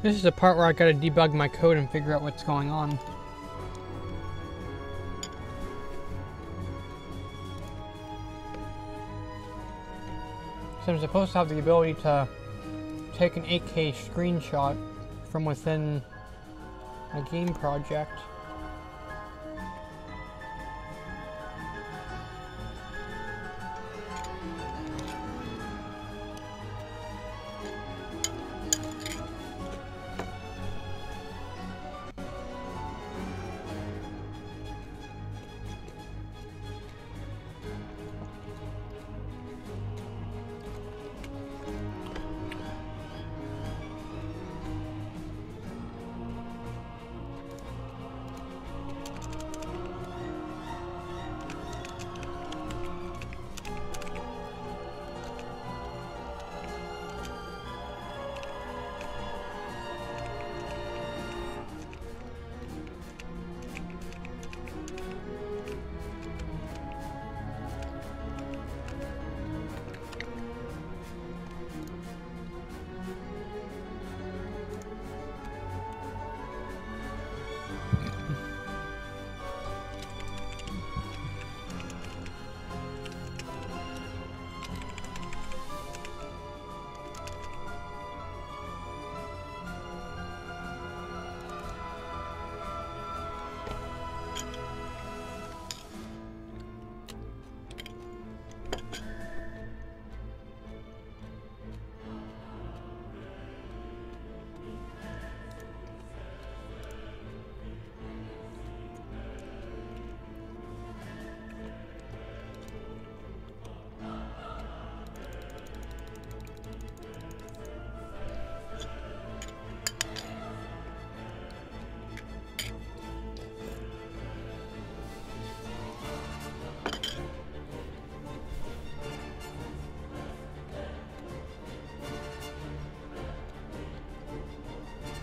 This is the part where I gotta debug my code and figure out what's going on. So I'm supposed to have the ability to take an 8K screenshot from within a game project.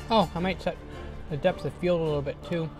Oh, I might set the depth of field a little bit too.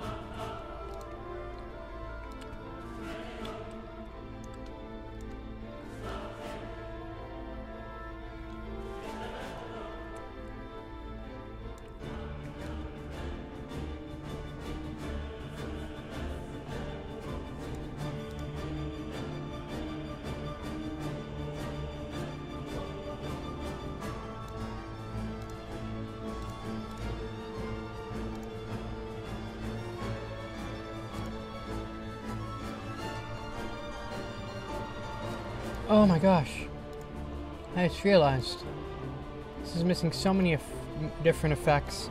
Oh my gosh, I just realized this is missing so many different effects.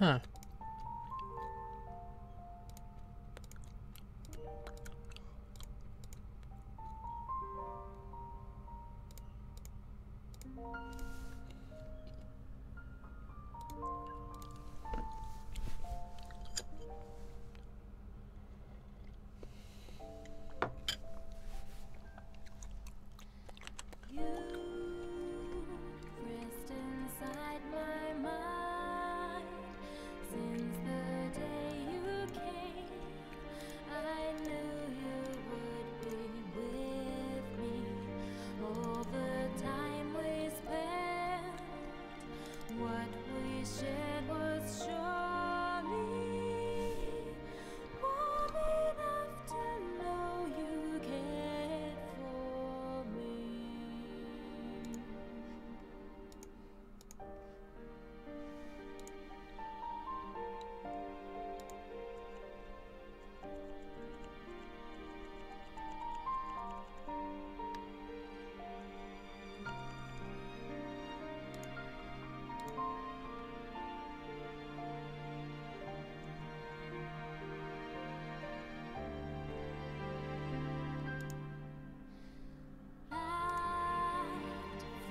Huh. Rest inside my mind since the day you came. I knew you would be with me all the time we spent. What we shared was surely warm enough to know you cared for me.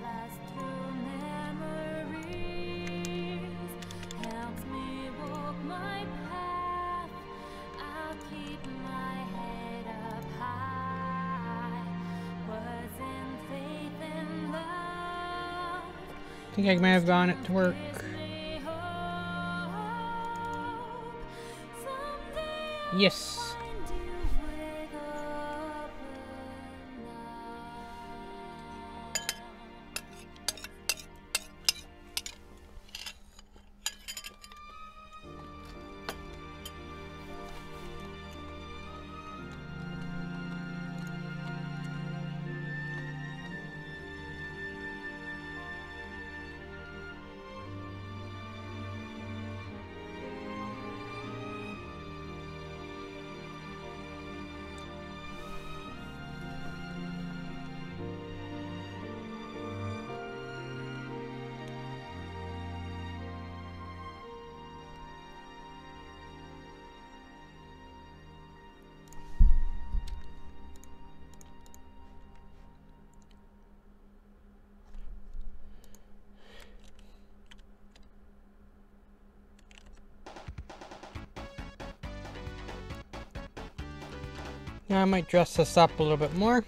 Flies through memories, helps me walk my path. I'll keep my head up high. Was in faith and love. I think I may have gone it to work. Gives me hope. Someday Yes. find you with open Now I might dress this up a little bit more.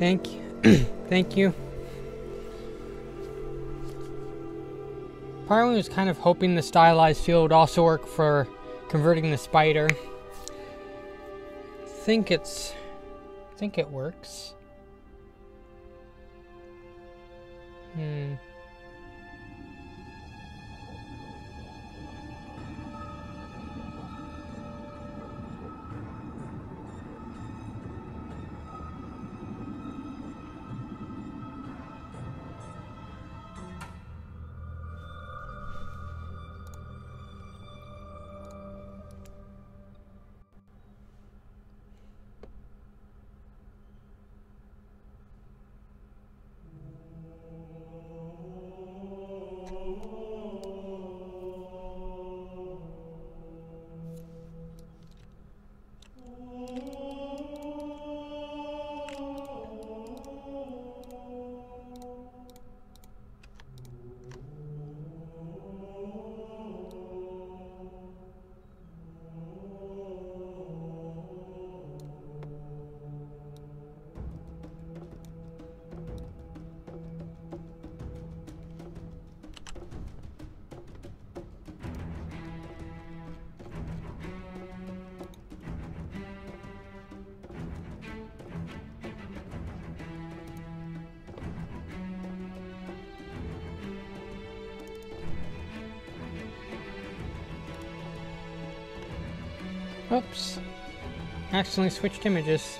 Thank you. Thank you. Part of me was kind of hoping the stylized field would also work for converting the spider. I think it works. Oops. Accidentally switched images.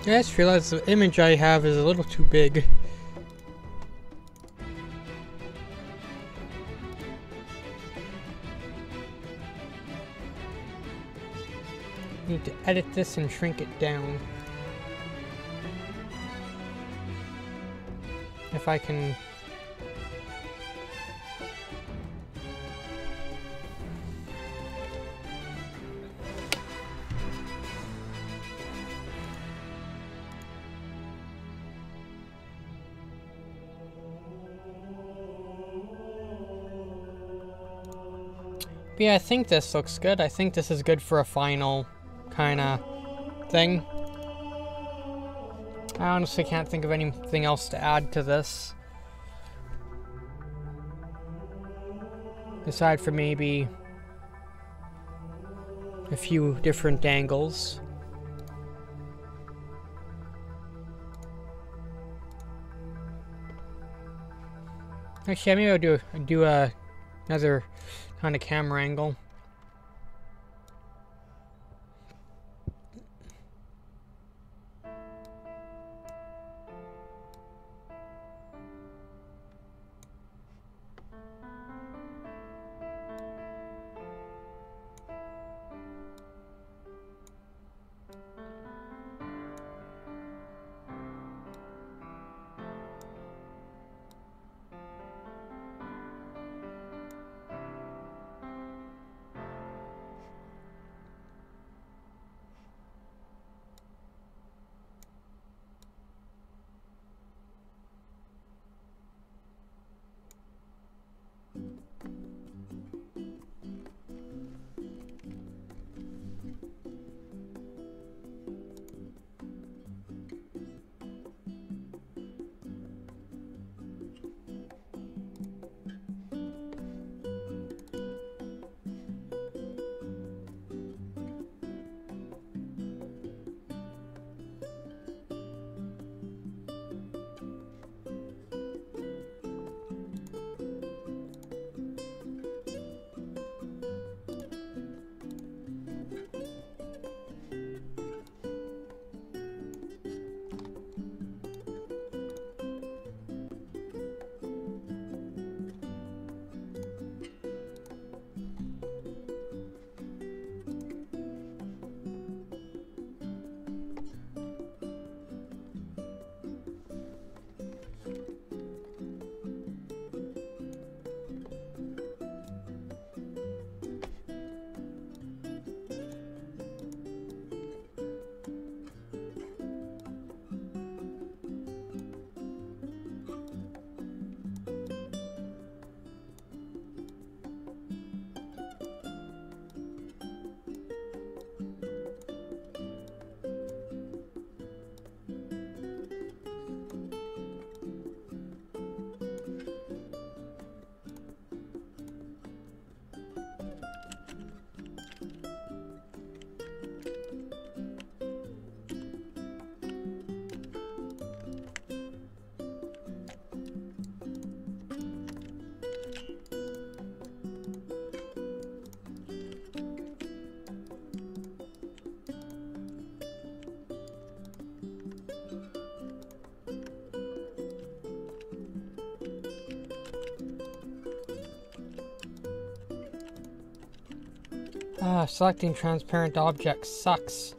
I just realized the image I have is a little too big. Need to edit this and shrink it down. If I can... But yeah, I think this looks good. I think this is good for a final kind of thing. I honestly can't think of anything else to add to this. Aside from maybe a few different angles. Actually, maybe I'll do another kind of camera angle. Selecting transparent objects sucks.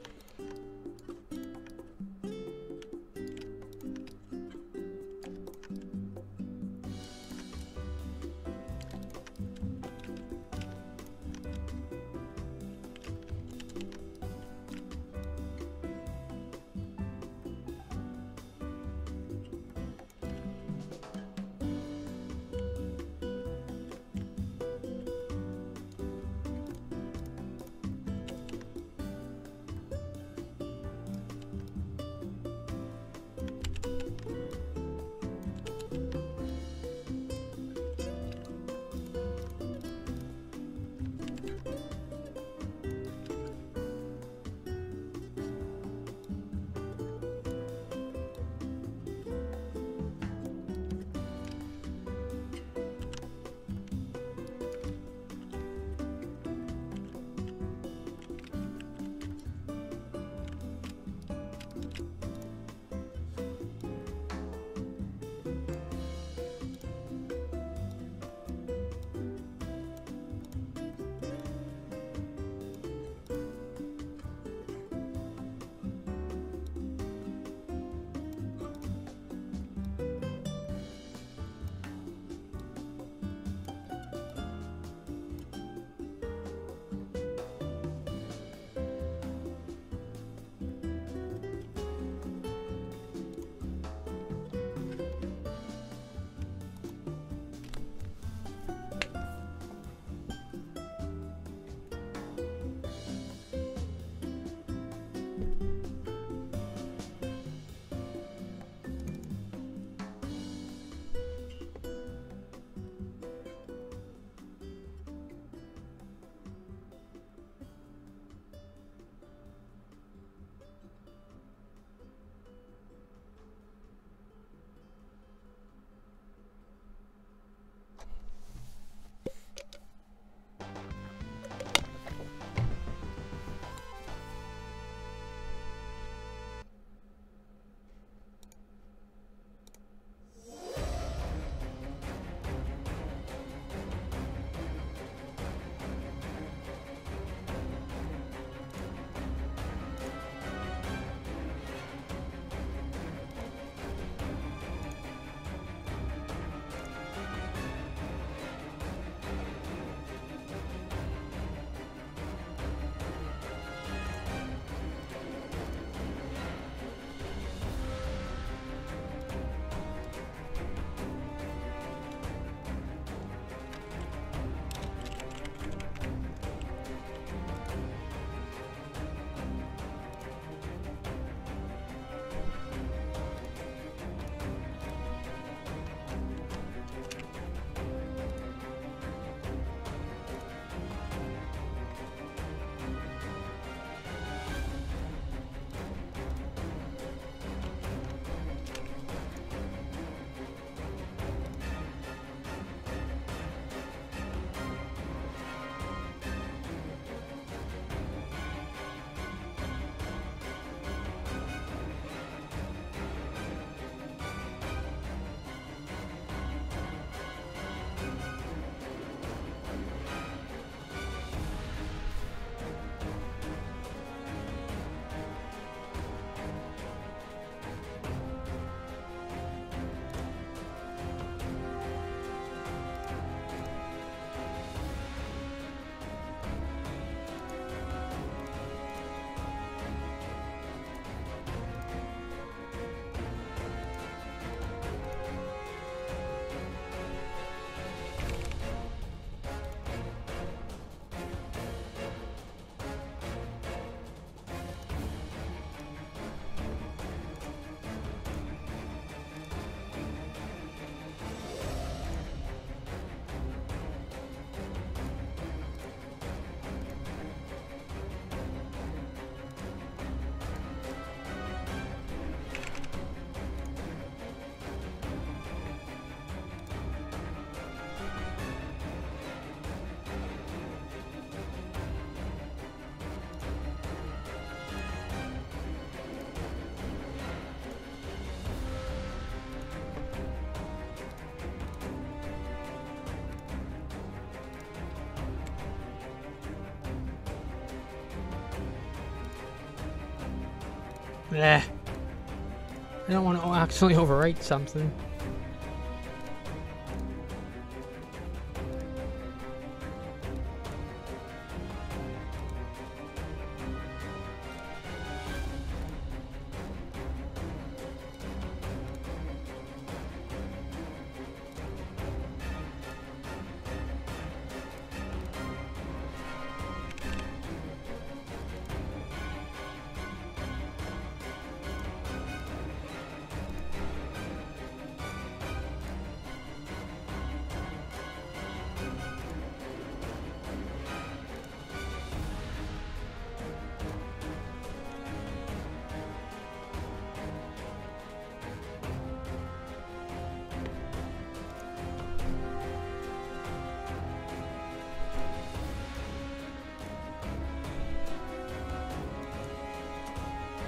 I don't want to accidentally overwrite something.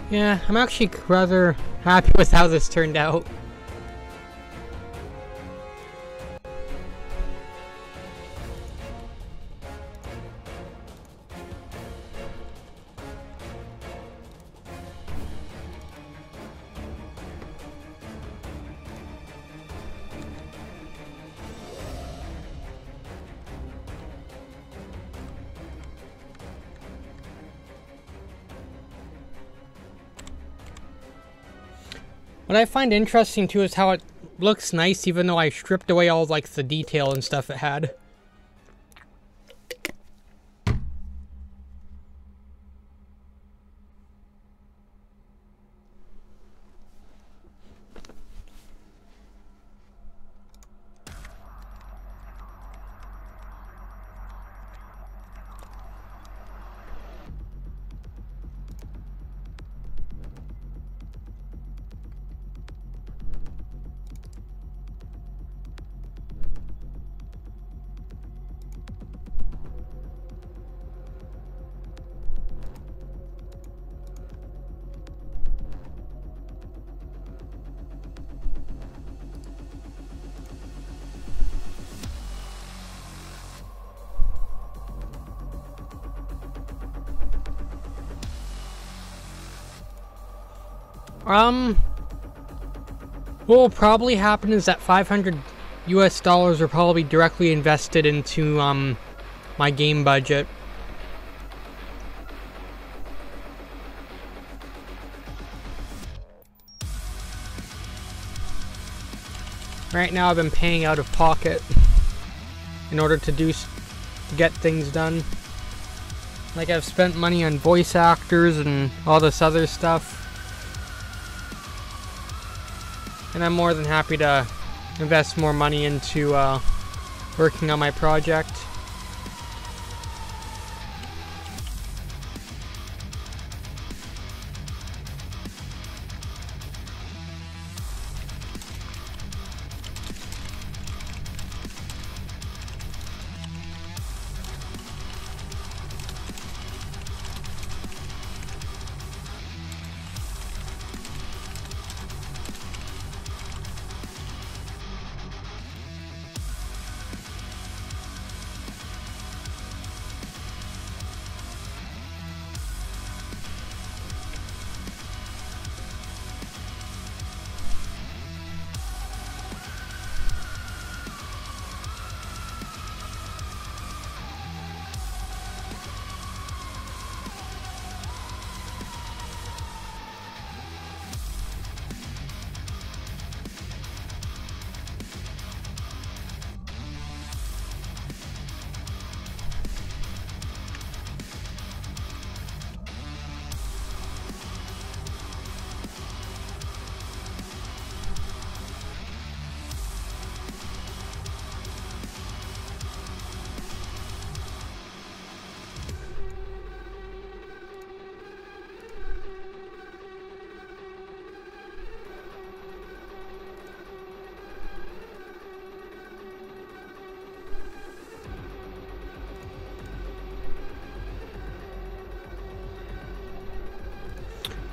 Yeah, I'm actually rather happy with how this turned out. What I find interesting too is how it looks nice even though I stripped away all like the detail and stuff it had. What will probably happen is that $500 US will probably be directly invested into, my game budget. Right now I've been paying out of pocket in order to get things done. Like I've spent money on voice actors and all this other stuff. And I'm more than happy to invest more money into working on my project.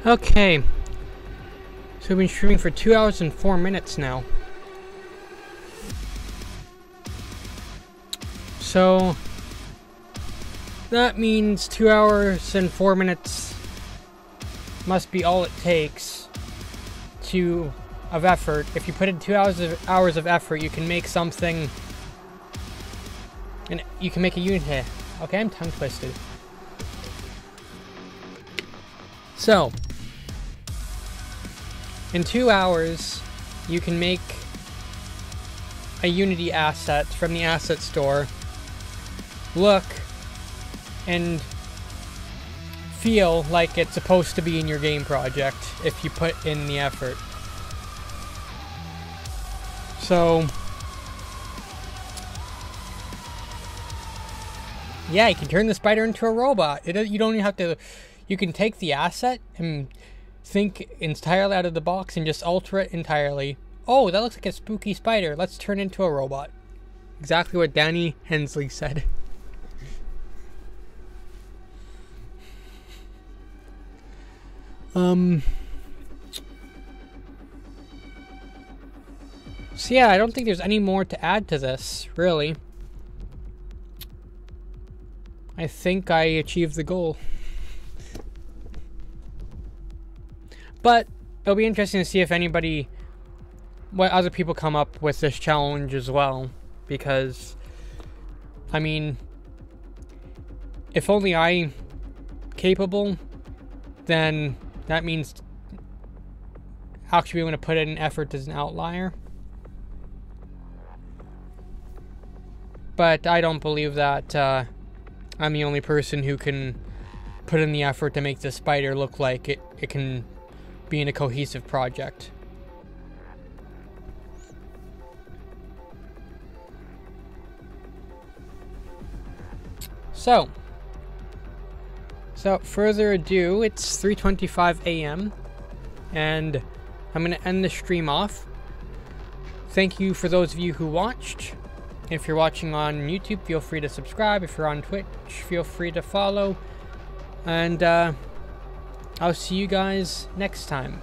Okay, so we've been streaming for 2 hours and 4 minutes now. So that means 2 hours and 4 minutes must be all it takes of effort. If you put in 2 hours of effort, you can make something, and you can make a unit here. Okay, I'm tongue twisted. So, in 2 hours, you can make a Unity asset from the asset store look and feel like it's supposed to be in your game project if you put in the effort. So, yeah, you can turn the spider into a robot. You don't even have to. You can take the asset and think entirely out of the box and just alter it entirely. Oh, that looks like a spooky spider. Let's turn into a robot. Exactly what Danny Hensley said. So yeah, I don't think there's any more to add to this, really. I think I achieved the goal. But it'll be interesting to see if what other people come up with this challenge as well. Because, I mean, if only I'm capable, then that means actually being able to put in effort as an outlier. But I don't believe that I'm the only person who can put in the effort to make the spider look like it can be in a cohesive project. So without further ado, it's 3:25 a.m. and I'm going to end the stream off. Thank you for those of you who watched. If you're watching on YouTube, feel free to subscribe. If you're on Twitch, feel free to follow. And I'll see you guys next time.